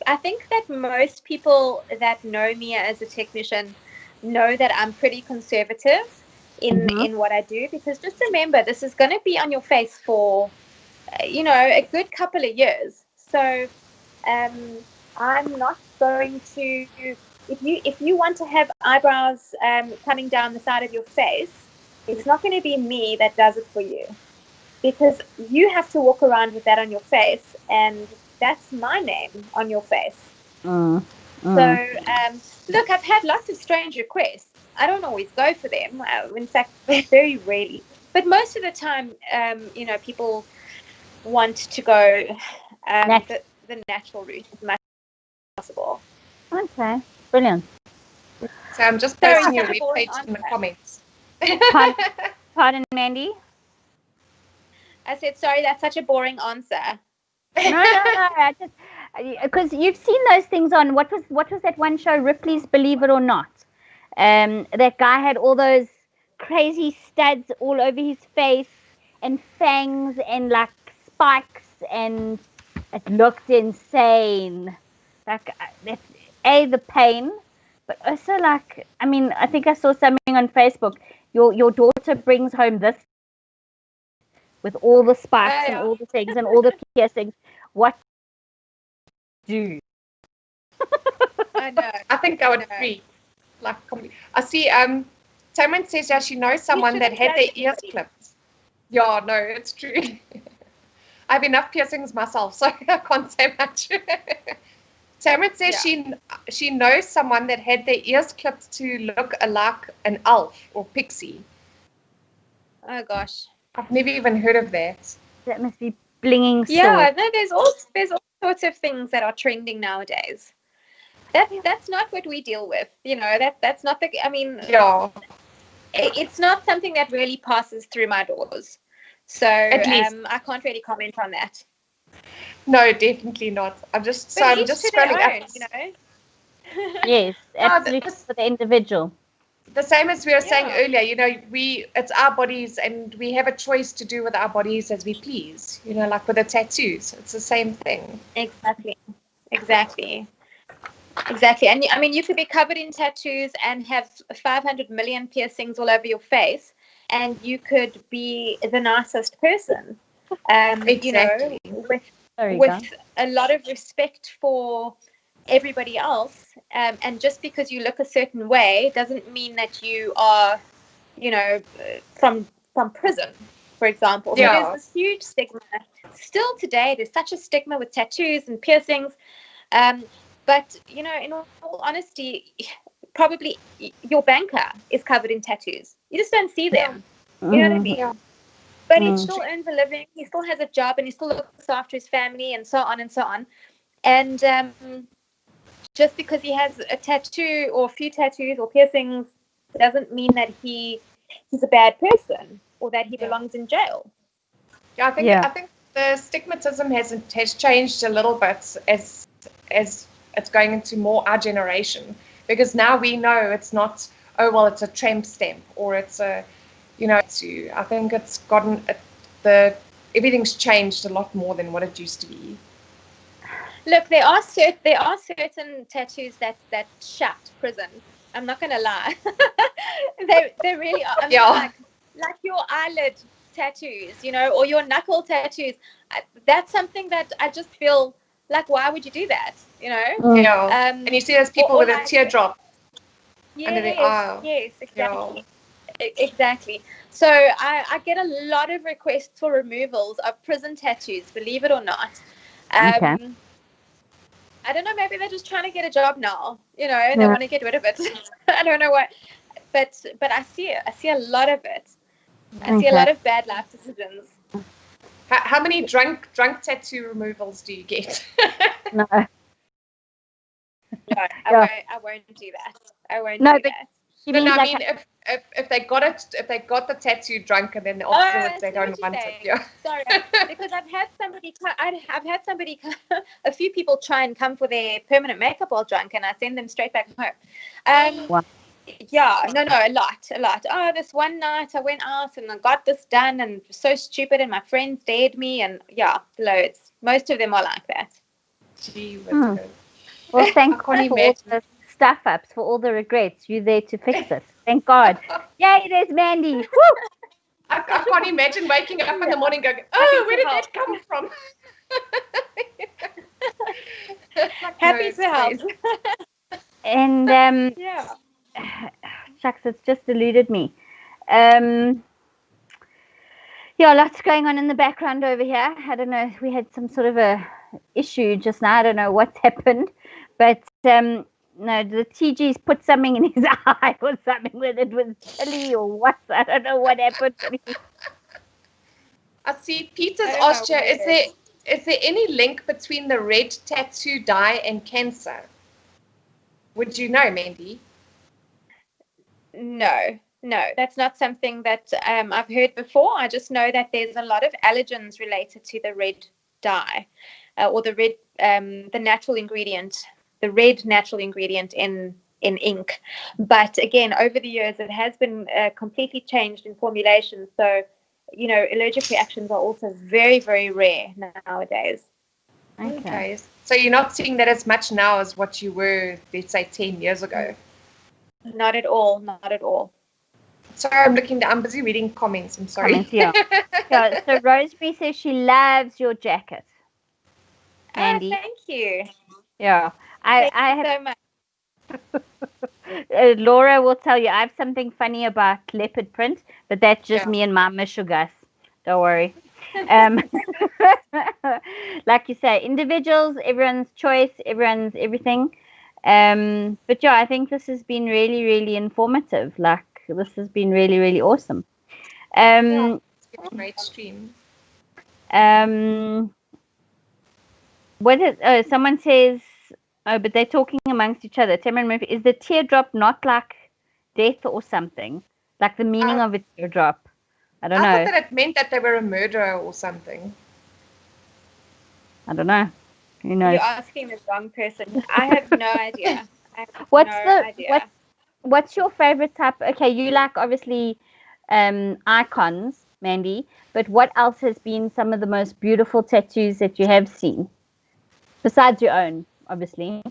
I think that most people that know me as a technician know that I'm pretty conservative in what I do, because just remember, this is going to be on your face for a good couple of years. So I'm not going to, if you want to have eyebrows coming down the side of your face, it's not going to be me that does it for you, because you have to walk around with that on your face, and that's my name on your face. So look, I've had lots of strange requests. I don't always go for them. In fact, very rarely. But most of the time, people want to go the natural route as much as possible. Okay, brilliant. So I'm just posting your webpage in the comments. Pardon, Mandy? I said, sorry, that's such a boring answer. No. I just, because you've seen those things on what was that one show, Ripley's Believe It or Not? That guy had all those crazy studs all over his face and fangs and like spikes, and it looked insane. Like that's the pain, but also like, I mean, I think I saw something on Facebook. Your daughter brings home this with all the spikes and all the things and all the piercings. What do? I know. I think I would freak. Like, I see. Tamron says that she knows someone that had their ears clipped. Yeah, no, it's true. I have enough piercings myself, so I can't say much. Tamron says she knows someone that had their ears clipped to look like an elf or pixie. Oh gosh, I've never even heard of that. That must be blinging. Yeah, no, there's all sorts of things that are trending nowadays. That's not what we deal with. You know, that's not the. I mean, it's not something that really passes through my doors. So I can't really comment on that. No, definitely not. I'm just scrolling up. You know. Yes, absolutely, for the individual. The same as we were saying earlier, you know, it's our bodies and we have a choice to do with our bodies as we please. You know, like with the tattoos, it's the same thing. Exactly. And I mean, you could be covered in tattoos and have 500 million piercings all over your face, and you could be the nicest person. Exactly. You know, with a lot of respect for everybody else, and just because you look a certain way doesn't mean that you are, you know, from prison, for example. So there's this huge stigma still today. There's such a stigma with tattoos and piercings. But, you know, in all honesty, probably your banker is covered in tattoos. You just don't see them. You know what I mean? Yeah. But he still earns a living. He still has a job, and he still looks after his family, and so on and so on. And just because he has a tattoo or a few tattoos or piercings doesn't mean that he's a bad person or that he belongs in jail. Yeah, I think the stigmatism has changed a little bit as it's going into more our generation, because now we know it's not, oh well, it's a tramp stamp or it's a, you know, I think it's gotten everything's changed a lot more than what it used to be. Look, there are certain tattoos that shut prison. I'm not gonna lie. they really are. I mean, like your eyelid tattoos, you know, or your knuckle tattoos. That's something that I just feel like, why would you do that? You know? Yeah. And you see those people with a teardrop under their eye. Yes, exactly. Yeah. Exactly. So I get a lot of requests for removals of prison tattoos, believe it or not. I don't know, maybe they're just trying to get a job now, you know, they want to get rid of it. I don't know what, but I see a lot of it. I see a lot of bad life decisions. How many drunk tattoo removals do you get? No. No, I won't do that. I won't do that. I mean, if they got the tattoo drunk and then afterwards they don't want it. Yeah. Sorry, because I've had somebody, a few people try and come for their permanent makeup while drunk, and I send them straight back home. Wow. Yeah, no, a lot. Oh, this one night I went out and I got this done, and it was so stupid, and my friends dared me, and loads. Most of them are like that. Gee, that's good. Well, thank God for all the stuff ups, for all the regrets. You're there to fix it. Thank God. Yay, there's Mandy. Woo! I can't imagine waking up in the morning going, oh, where did that come from? Happy to help. And shucks, it's just eluded me. Lots going on in the background over here. I don't know. We had some sort of a issue just now. I don't know what's happened, but no, the TG's put something in his eye or something, whether it was chili or what. I don't know what happened. I see Peter's asked you, is there any link between the red tattoo dye and cancer? Would you know, Mandy? No, that's not something that I've heard before. I just know that there's a lot of allergens related to the red dye, or the red, the natural ingredient, the red natural ingredient in ink. But again, over the years, it has been completely changed in formulation. So, you know, allergic reactions are also very, very rare nowadays. Okay. So you're not seeing that as much now as what you were, let's say, 10 years ago? Not at all. Sorry, I'm busy reading comments. I'm sorry. Comments, yeah. Yeah. So Rosemary says she loves your jacket, Mandy. Thank you. Yeah. Thank I you have so much. Laura will tell you I have something funny about leopard print, but that's just me and my mishugas. Don't worry. Um, like you say, individuals, everyone's choice, everyone's everything. But yeah, I think this has been really, really informative. Like this has been really, really awesome. It's been a great stream. What is? Oh, someone says. Oh, but they're talking amongst each other. Tamara Murphy, is the teardrop not like death or something? Like the meaning of a teardrop? I don't know. I thought that it meant that they were a murderer or something. I don't know. Who knows? You're asking the wrong person. I have no idea. What's your favorite type? Okay, you like obviously icons, Mandy, but what else has been some of the most beautiful tattoos that you have seen? Besides your own, obviously.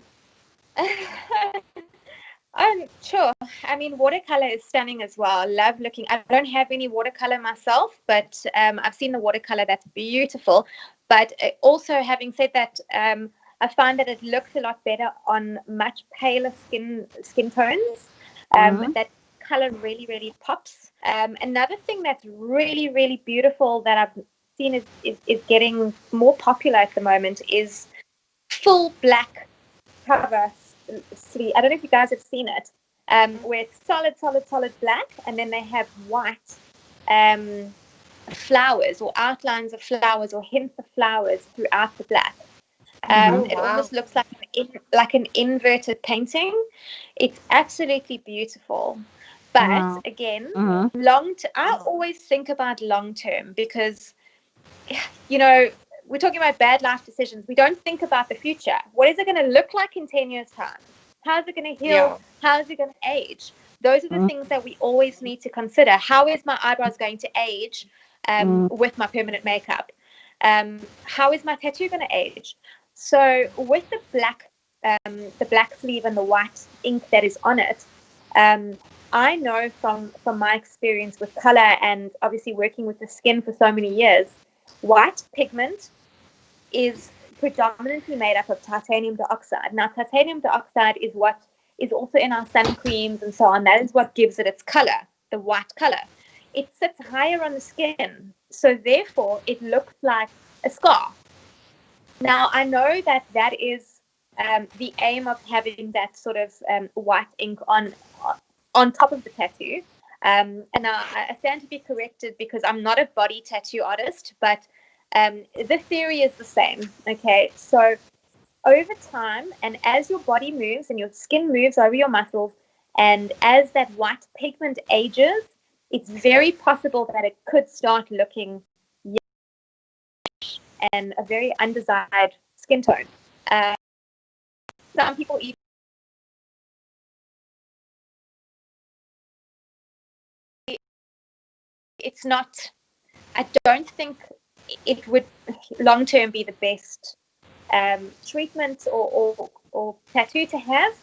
Sure. I mean, watercolor is stunning as well. I love looking. I don't have any watercolor myself, but I've seen the watercolor. That's beautiful. But also, having said that, I find that it looks a lot better on much paler skin tones. That color really, really pops. Another thing that's really, really beautiful that I've seen is getting more popular at the moment is full black cover sleeve. I don't know if you guys have seen it, where it's solid black, and then they have white flowers or outlines of flowers or hints of flowers throughout the black. It almost looks like an inverted painting. It's absolutely beautiful. But again, I always think about long term because, we're talking about bad life decisions. We don't think about the future. What is it going to look like in 10 years' time? How is it going to heal? Yeah. How is it going to age? Those are the things that we always need to consider. How is my eyebrows going to age with my permanent makeup? How is my tattoo going to age? So with the black sleeve and the white ink that is on it, I know from my experience with color and obviously working with the skin for so many years, white pigment is predominantly made up of titanium dioxide. Now, titanium dioxide is what is also in our sun creams and so on. That is what gives it its color, the white color. It sits higher on the skin, so therefore it looks like a scar. Now, I know that is the aim of having that sort of white ink on top of the tattoo. And I stand to be corrected because I'm not a body tattoo artist, but the theory is the same. Okay, so over time, and as your body moves and your skin moves over your muscles, and as that white pigment ages, it's very possible that it could start looking yellowish and a very undesired skin tone. Some people even it's not. I don't think it would long term be the best treatment or tattoo to have.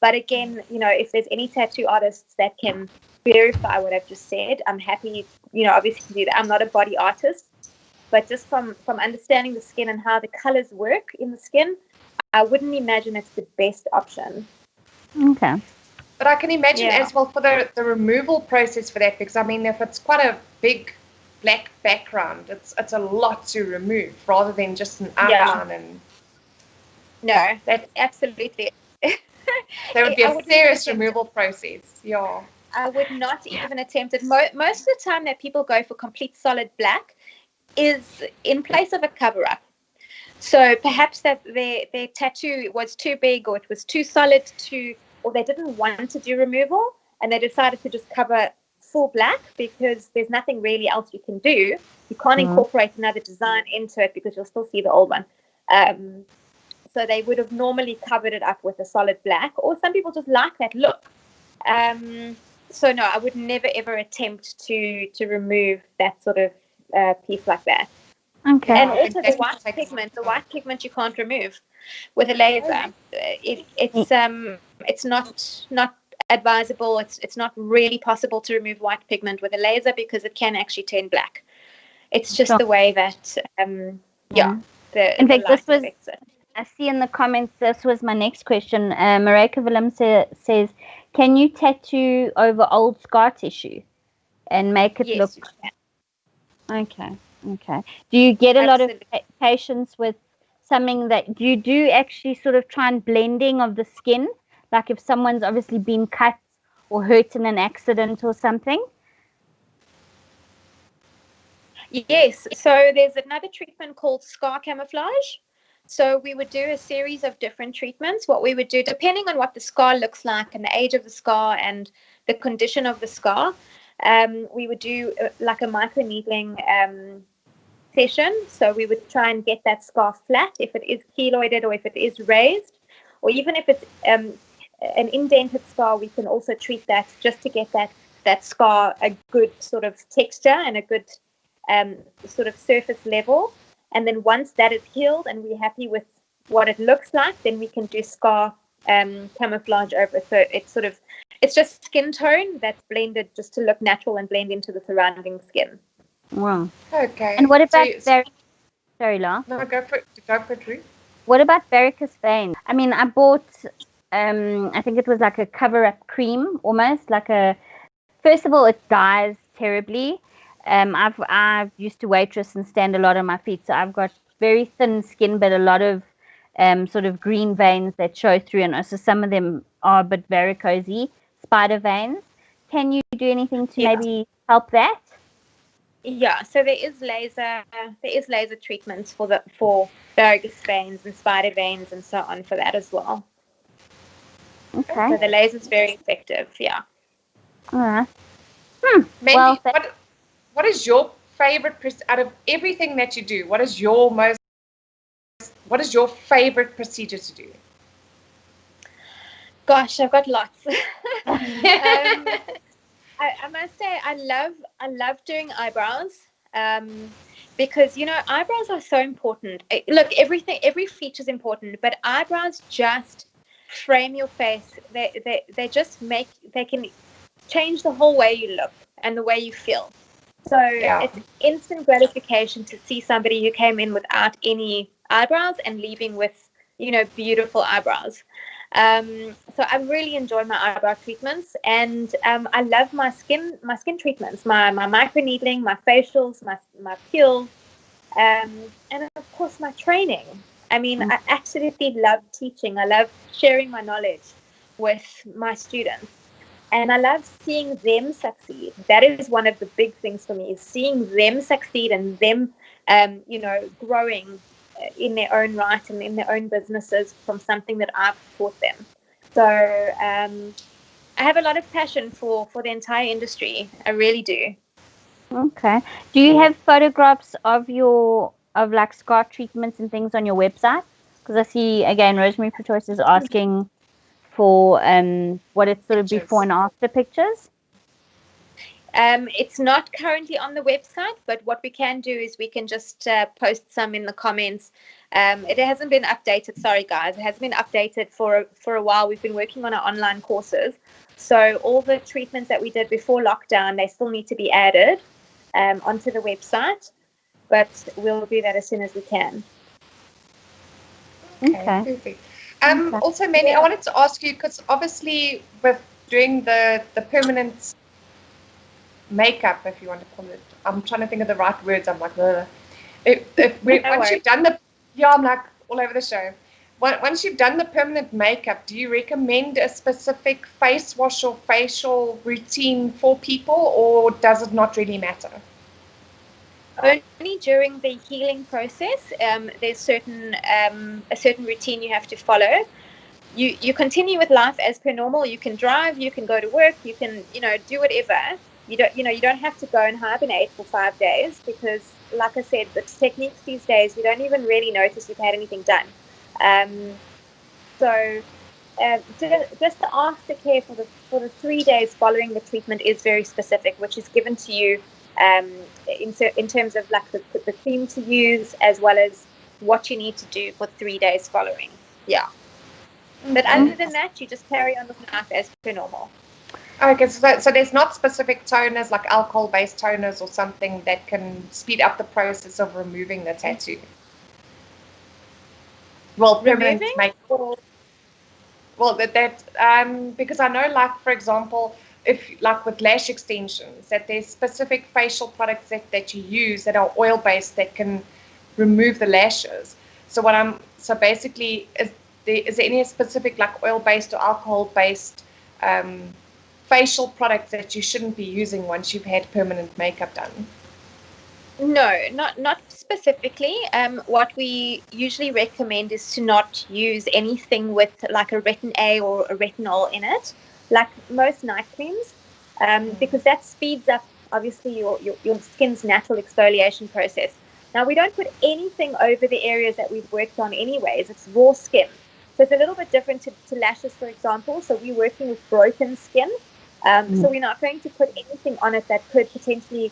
But again, if there's any tattoo artists that can verify what I've just said, I'm happy, obviously to do that. I'm not a body artist, but just from understanding the skin and how the colors work in the skin, I wouldn't imagine it's the best option. Okay. But I can imagine as well for the removal process for that, because I mean, if it's quite a big black background, it's a lot to remove rather than just an outline. And no, that's absolutely. There would be a serious removal process. Yeah. I would not even attempt it. Most of the time that people go for complete solid black is in place of a cover-up. So perhaps that their tattoo was too big, or it was too solid, or they didn't want to do removal, and they decided to just cover full black because there's nothing really else you can do. You can't incorporate another design into it because you'll still see the old one. So they would have normally covered it up with a solid black, or some people just like that look. So no, I would never ever attempt to remove that sort of piece like that. Okay. And also the white pigment you can't remove with a laser. It's not advisable. It's not really possible to remove white pigment with a laser because it can actually turn black. It's just the way that in fact, light affects it. I see in the comments, this was my next question. Mareka Willem says, can you tattoo over old scar tissue and make it look... Okay. Do you get a lot of patients with something that you do actually sort of try and blending of the skin? Like if someone's obviously been cut or hurt in an accident or something? Yes. So there's another treatment called scar camouflage. So we would do a series of different treatments. What we would do, depending on what the scar looks like and the age of the scar and the condition of the scar, we would do like a microneedling session. So we would try and get that scar flat if it is keloided or if it is raised, or even if it's an indented scar, we can also treat that just to get that scar a good sort of texture and a good sort of surface level. And then once that is healed and we're happy with what it looks like, then we can do scar camouflage over. So it's just skin tone that's blended just to look natural and blend into the surrounding skin. Wow. Okay. And what about sorry, La? No, go for it, Ruth. What about varicose veins? I mean, I bought I think it was like a cover-up cream, almost like first of all, it dyes terribly. I've used to waitress and stand a lot on my feet, so I've got very thin skin, but a lot of sort of green veins that show through, and also some of them are a bit varicosey, spider veins. Can you do anything to maybe help that? Yeah, so there is laser treatments for varicose veins and spider veins and so on for that as well. Okay. So the laser is very effective. Yeah. All right. Mandi, what is your favorite out of everything that you do? What is your favorite procedure to do? Gosh, I've got lots. I must say I love doing eyebrows because eyebrows are so important. Look, every feature is important, but eyebrows just frame your face. They can change the whole way you look and the way you feel. So it's instant gratification to see somebody who came in without any eyebrows and leaving with beautiful eyebrows. So I really enjoy my eyebrow treatments, and I love my skin treatments, my microneedling, my facials, my peels, and of course my training. I mean, I absolutely love teaching. I love sharing my knowledge with my students, and I love seeing them succeed. That is one of the big things for me, is seeing them succeed and them, growing in their own right and in their own businesses from something that I've taught them. So I have a lot of passion for the entire industry. I really do. Okay. Do you have photographs of like scar treatments and things on your website? Because I see again Rosemary for Choice is asking for what it's sort of before and after pictures. It's not currently on the website, but what we can do is we can just post some in the comments. It hasn't been updated. Sorry, guys. It hasn't been updated for a while. We've been working on our online courses. So all the treatments that we did before lockdown, they still need to be added onto the website. But we'll do that as soon as we can. Okay. Perfect. Also, Mandi, I wanted to ask you, because obviously with doing the permanent makeup, if you want to call it, I'm trying to think of the right words. I'm like, once you've done I'm like all over the show. Once you've done the permanent makeup, do you recommend a specific face wash or facial routine for people, or does it not really matter? Only during the healing process. There's a certain routine you have to follow. You continue with life as per normal. You can drive, you can go to work, you can do whatever. You don't have to go and hibernate for 5 days, because, like I said, the techniques these days, you don't even really notice you've had anything done. So just the aftercare for the 3 days following the treatment is very specific, which is given to you in terms of like the cream to use, as well as what you need to do for 3 days following. Yeah. But other than that, you just carry on with life as per normal. Okay, so there's not specific toners like alcohol-based toners or something that can speed up the process of removing the tattoo. Well, permanent makeup. Well, because I know, like, for example, if like with lash extensions, that there's specific facial products that you use that are oil-based that can remove the lashes. So basically, is there any specific like oil-based or alcohol-based facial products that you shouldn't be using once you've had permanent makeup done? No, not specifically. What we usually recommend is to not use anything with like a retin A or a retinol in it, like most night creams, because that speeds up obviously your skin's natural exfoliation process. Now, we don't put anything over the areas that we've worked on anyways. It's raw skin. So it's a little bit different to lashes, for example. So we're working with broken skin. So we're not going to put anything on it that could potentially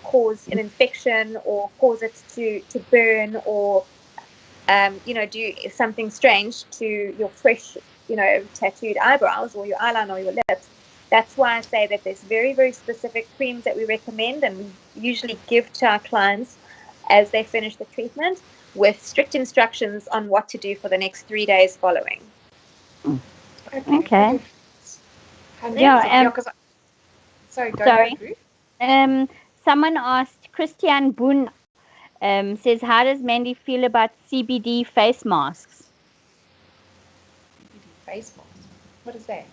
cause an infection or cause it to burn or do something strange to your fresh tattooed eyebrows or your eyeliner or your lips. That's why I say that there's very, very specific creams that we recommend and we usually give to our clients as they finish the treatment with strict instructions on what to do for the next 3 days following. Okay. Sorry. Someone asked, Christian Boon says, how does Mandi feel about CBD face masks? CBD face masks? What is that?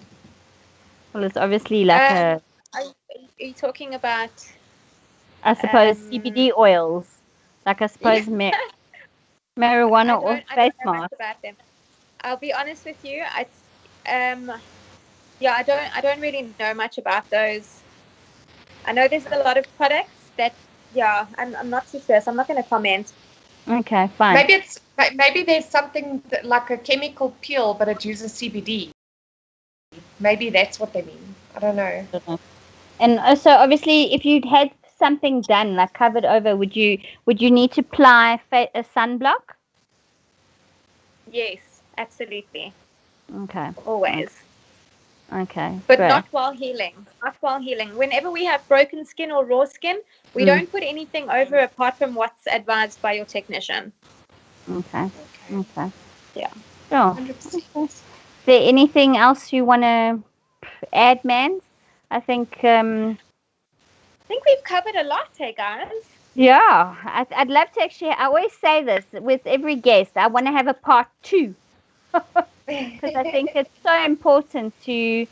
Well, it's obviously like Are you talking about? I suppose CBD oils, like I suppose marijuana or face masks. About them. I'll be honest with you. I don't really know much about those. I know there's a lot of products that, I'm not too sure, so I'm not going to comment. Okay, fine. Maybe there's something like a chemical peel, but it uses CBD. Maybe that's what they mean. I don't know. And also, obviously, if you'd had something done, like covered over, would you need to apply a sunblock? Yes, absolutely. Okay. Always. Okay. But great. Not while healing. Not while healing. Whenever we have broken skin or raw skin, we don't put anything over apart from what's advised by your technician. Okay. Yeah. Sure. Is there anything else you want to add, man? I think we've covered a lot, hey guys. Yeah, I'd love to actually. I always say this with every guest. I want to have a part 2 because I think it's so important to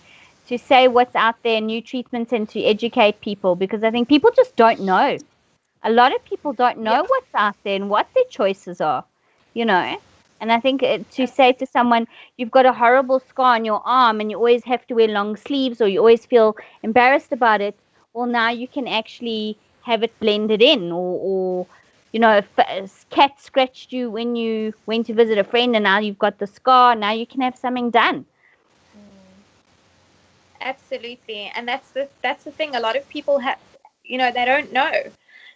say what's out there, new treatments, and to educate people because I think people just don't know. A lot of people don't know what's out there and what their choices are, And I think to say to someone, you've got a horrible scar on your arm and you always have to wear long sleeves or you always feel embarrassed about it, well, now you can actually have it blended in or if a cat scratched you when you went to visit a friend and now you've got the scar, now you can have something done. Absolutely. And that's the thing. A lot of people have, they don't know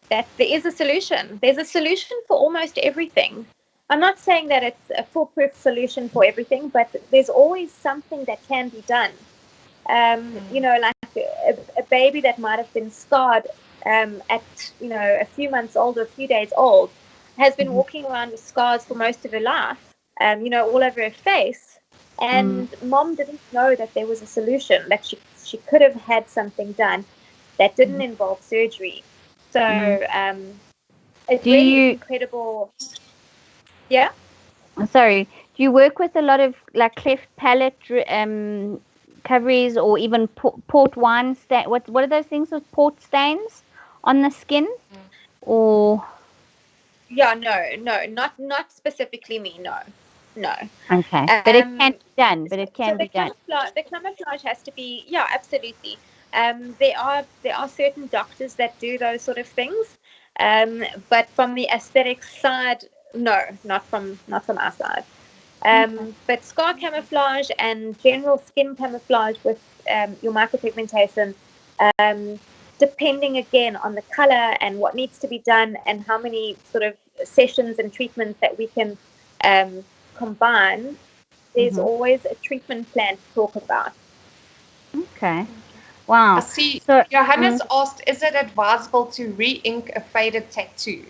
that there is a solution. There's a solution for almost everything. I'm not saying that it's a foolproof solution for everything, but there's always something that can be done. Like a baby that might have been scarred at, a few months old or a few days old has been walking around with scars for most of her life, all over her face. And mom didn't know that there was a solution, that she could have had something done that didn't involve surgery. So it's really incredible. Yeah? Sorry. Do you work with a lot of like cleft palate coverings or even port wine stain? What are those things with port stains on the skin? Or yeah, no, not specifically me, no. Okay, but it can be done. The camouflage has to be, absolutely. There are certain doctors that do those sort of things, but from the aesthetics side, no, not from our side. But scar camouflage and general skin camouflage with your micropigmentation, depending again on the color and what needs to be done and how many sort of sessions and treatments that we can combine, there's always a treatment plan to talk about. Okay. Wow. I see. So, Johannes asked, is it advisable to re-ink a faded tattoo?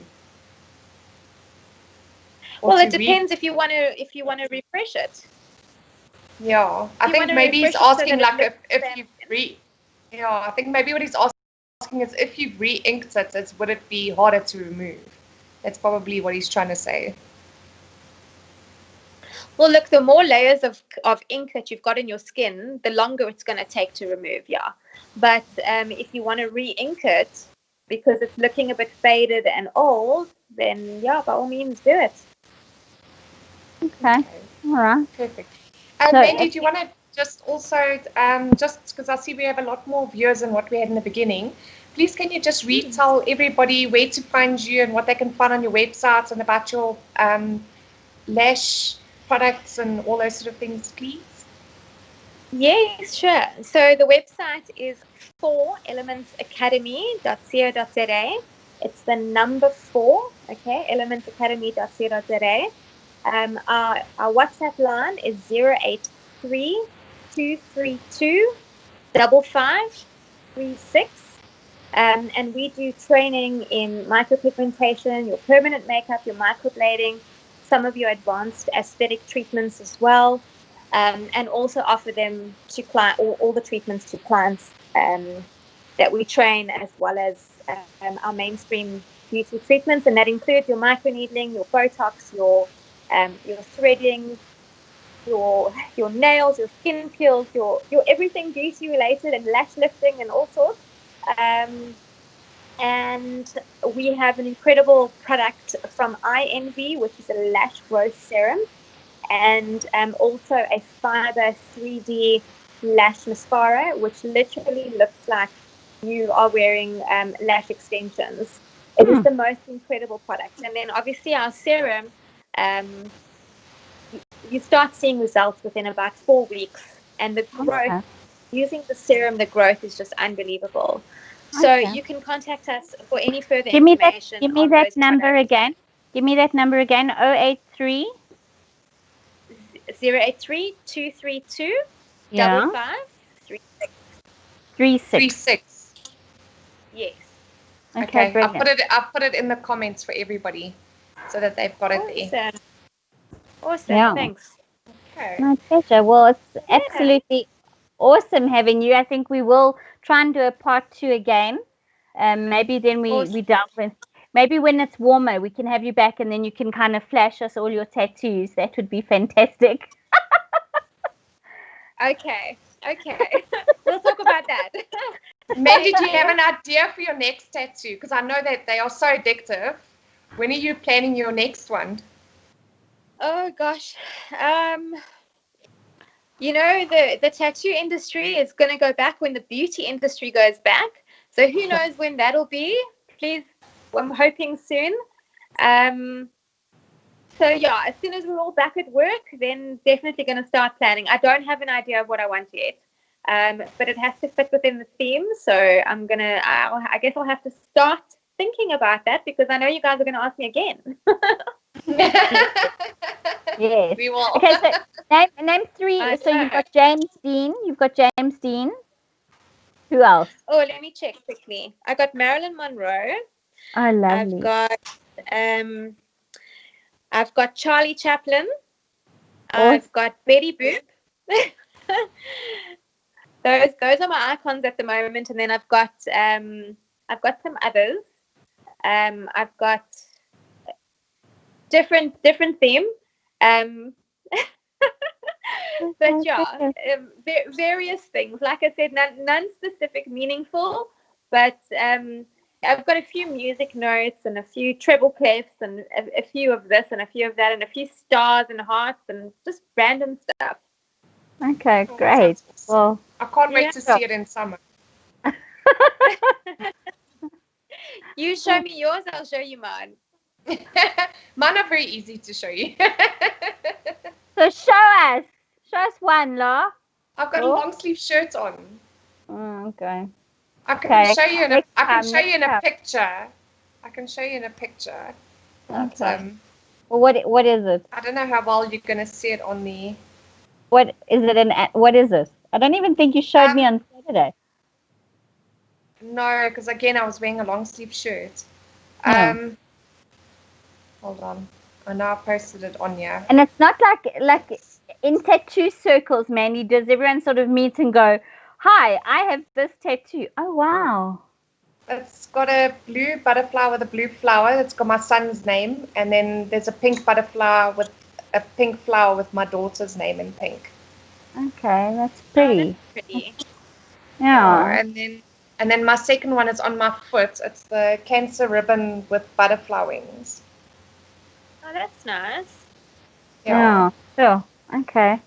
Well, it depends if you want to refresh it. Yeah, I think maybe he's asking like if you I think maybe what he's asking is if you've re-inked it, would it be harder to remove? That's probably what he's trying to say. Well, look, the more layers of ink that you've got in your skin, the longer it's going to take to remove, yeah. But if you want to re-ink it because it's looking a bit faded and old, then yeah, by all means, do it. Okay. All right. Perfect. And Mandi, do you want to just also, just because I see we have a lot more viewers than what we had in the beginning, please can you just retell everybody where to find you and what they can find on your website and about your lash products and all those sort of things, please? Yes, sure. So the website is 4elementsacademy.co.za. It's the number 4, okay, elementsacademy.co.za. Our WhatsApp line is 083 232 5536. And we do training in micropigmentation, your permanent makeup, your microblading, some of your advanced aesthetic treatments as well, and also offer them to all the treatments to clients that we train, as well as our mainstream beauty treatments, and that includes your microneedling, your Botox, your threading, your nails, your skin peels, your everything beauty related, and lash lifting and all sorts. And we have an incredible product from Eye Envy, which is a lash growth serum, and also a fiber 3D lash mascara, which literally looks like you are wearing lash extensions. It is the most incredible product. And then obviously our serum, you start seeing results within about 4 weeks, and the growth, using the serum, the growth is just unbelievable. So you can contact us for any further information. Give me that number again. Give me that number again. 083 083 232 5536. Yes. Okay. I'll put it in the comments for everybody so that they've got it there. Awesome. Yeah. Thanks. Okay. My pleasure. Well, it's absolutely awesome having you. I think we will try and do a part 2 again. Maybe then we delve with. Maybe when it's warmer, we can have you back, and then you can kind of flash us all your tattoos. That would be fantastic. Okay. We'll talk about that. Mandi, do you have an idea for your next tattoo? Because I know that they are so addictive. When are you planning your next one? Oh gosh. The tattoo industry is going to go back when the beauty industry goes back. So who knows when that'll be? Please, I'm hoping soon. So yeah, as soon as we're all back at work, then definitely going to start planning. I don't have an idea of what I want yet, but it has to fit within the theme. So I guess I'll have to start thinking about that, because I know you guys are going to ask me again. Yes. We will. Okay, so name 3. So you've got James Dean. Who else? Oh, let me check quickly. I got Marilyn Monroe. Oh, lovely. I've got Charlie Chaplin. I've got Betty Boop. Those are my icons at the moment, and then I've got some others. I've got different theme. But yeah, various things. Like I said, none specific, meaningful, but I've got a few music notes and a few treble clefs and a few of this and a few of that and a few stars and hearts and just random stuff. Okay, great. Well, I can't wait to see it in summer. You show me yours, I'll show you mine. Mine are very easy to show you. So show us one, La. I've got a long sleeve shirt on. Okay. I can show you in a picture. I can show you in a picture. Okay. Well, what is it? I don't know how well you're going to see it on the What is it? What is this? I don't even think you showed me on Saturday. No, because again, I was wearing a long sleeve shirt. No. Hold on. I now posted it on here. And it's not like in tattoo circles, Mandy, does everyone sort of meet and go, "Hi, I have this tattoo." Oh wow. It's got a blue butterfly with a blue flower. It's got my son's name, and then there's a pink butterfly with a pink flower with my daughter's name in pink. Okay, that's pretty. Oh, that's pretty. Yeah. And then my second one is on my foot. It's the cancer ribbon with butterfly wings. Oh, that's nice. Yeah. Sure. Okay.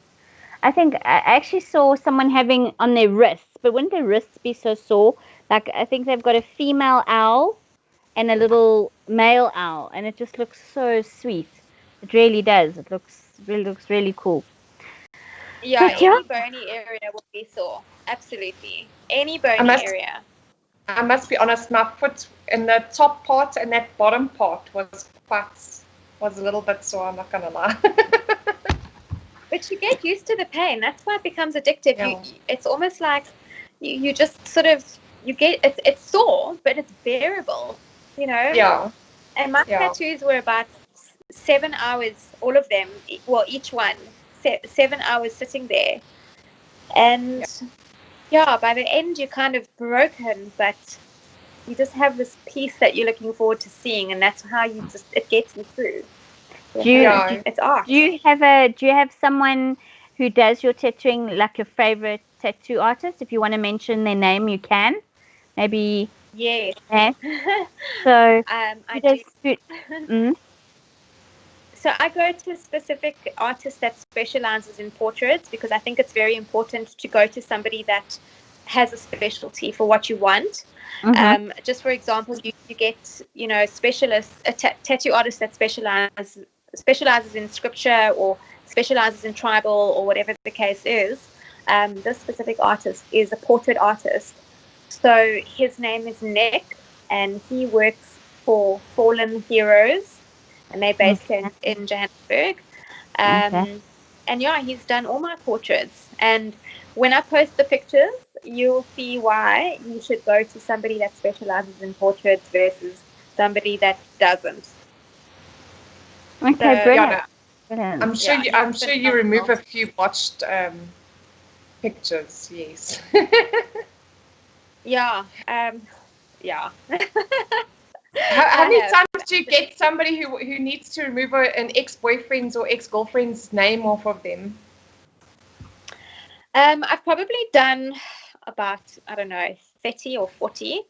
I think I actually saw someone having on their wrists, but wouldn't their wrists be so sore? Like I think they've got a female owl and a little male owl, and it just looks so sweet. It really does. It looks really cool. Yeah, But yeah. any bony area will be sore. Absolutely. Any bony area. I must be honest, my foot in the top part and that bottom part was a little bit sore, I'm not gonna lie. But you get used to the pain. That's why it becomes addictive. Yeah. It's almost like you just sort of it's sore, but it's bearable, you know. Yeah. And my tattoos were about 7 hours, all of them. Well, each one 7 hours sitting there, and by the end you're kind of broken, but you just have this piece that you're looking forward to seeing, and that's how it gets you through. It's art. Do you have someone who does your tattooing, like your favorite tattoo artist? If you want to mention their name, you can. Maybe. Yes. So I do. So I go to a specific artist that specializes in portraits because I think it's very important to go to somebody that has a specialty for what you want. Just for example, you get, specialists, a tattoo artist that specializes in scripture or specializes in tribal or whatever the case is. This specific artist is a portrait artist. So his name is Nick, and he works for Fallen Heroes, and they're based in Johannesburg. And he's done all my portraits. And when I post the pictures, you'll see why you should go to somebody that specializes in portraits versus somebody that doesn't. Okay, brilliant. I'm sure you remove a few botched pictures. Yes. Yeah. How many times do you get somebody who needs to remove an ex-boyfriend's or ex-girlfriend's name off of them? I've probably done about, 30 or 40.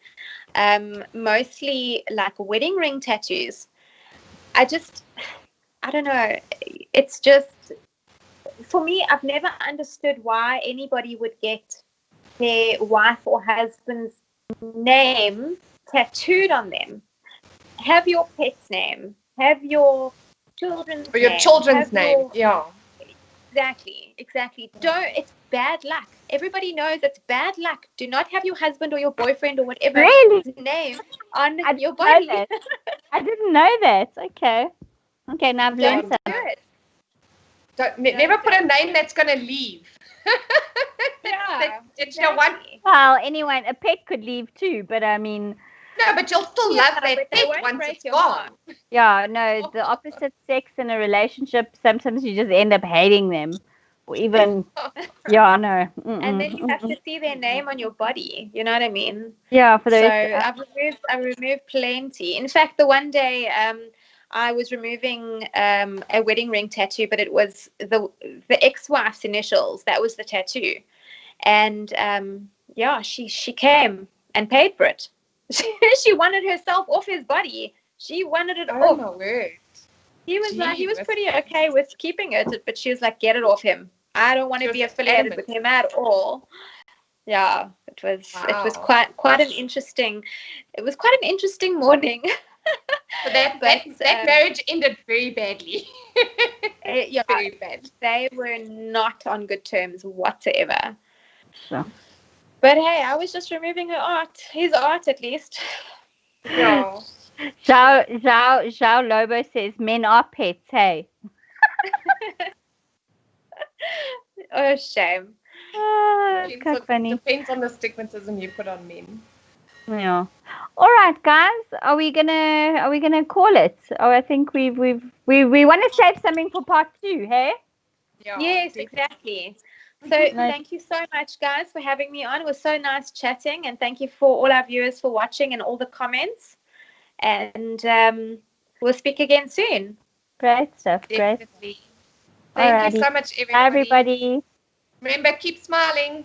Mostly like wedding ring tattoos. I don't know. It's just, for me, I've never understood why anybody would get their wife or husband's name tattooed on them. Have your pet's name. Have your children's name. Or your children's name, yeah. Exactly. It's bad luck. Everybody knows it's bad luck. Do not have your husband or your boyfriend or whatever name on your body. I didn't know that. Okay, now I've learned something. Never put a name that's going to leave. Yeah, exactly. Well, anyone, a pet could leave too, but I mean... No, but you'll still love that pet once it's gone. Yeah, no, the opposite sex in a relationship, sometimes you just end up hating them. Or even, yeah, no. And then you have to see their name on your body. You know what I mean? Yeah, for those. So I've removed plenty. In fact, the one day I was removing a wedding ring tattoo, but it was the ex-wife's initials. That was the tattoo. And she came and paid for it. She wanted herself off his body. She wanted it off. My word. He was pretty okay with keeping it, but she was like, get it off him. I don't want to be affiliated with him at all. Yeah, it was quite an interesting morning. So that marriage ended very badly. Very bad. They were not on good terms whatsoever. So. But hey, I was just removing his art at least. Yeah. Zhao Lobo says men are pets, hey. Oh, shame. That's quite funny. Depends on the stigmatism you put on men. Yeah. All right, guys. Are we gonna call it? Oh, I think we want to save something for part 2. Hey. Yeah, Yes, definitely. exactly. So thank you so much, guys, for having me on. It was so nice chatting, and thank you for all our viewers for watching and all the comments. And we'll speak again soon. Great stuff. Great. Definitely. Thank you so much, Bye, everybody. everybody. Remember, keep smiling.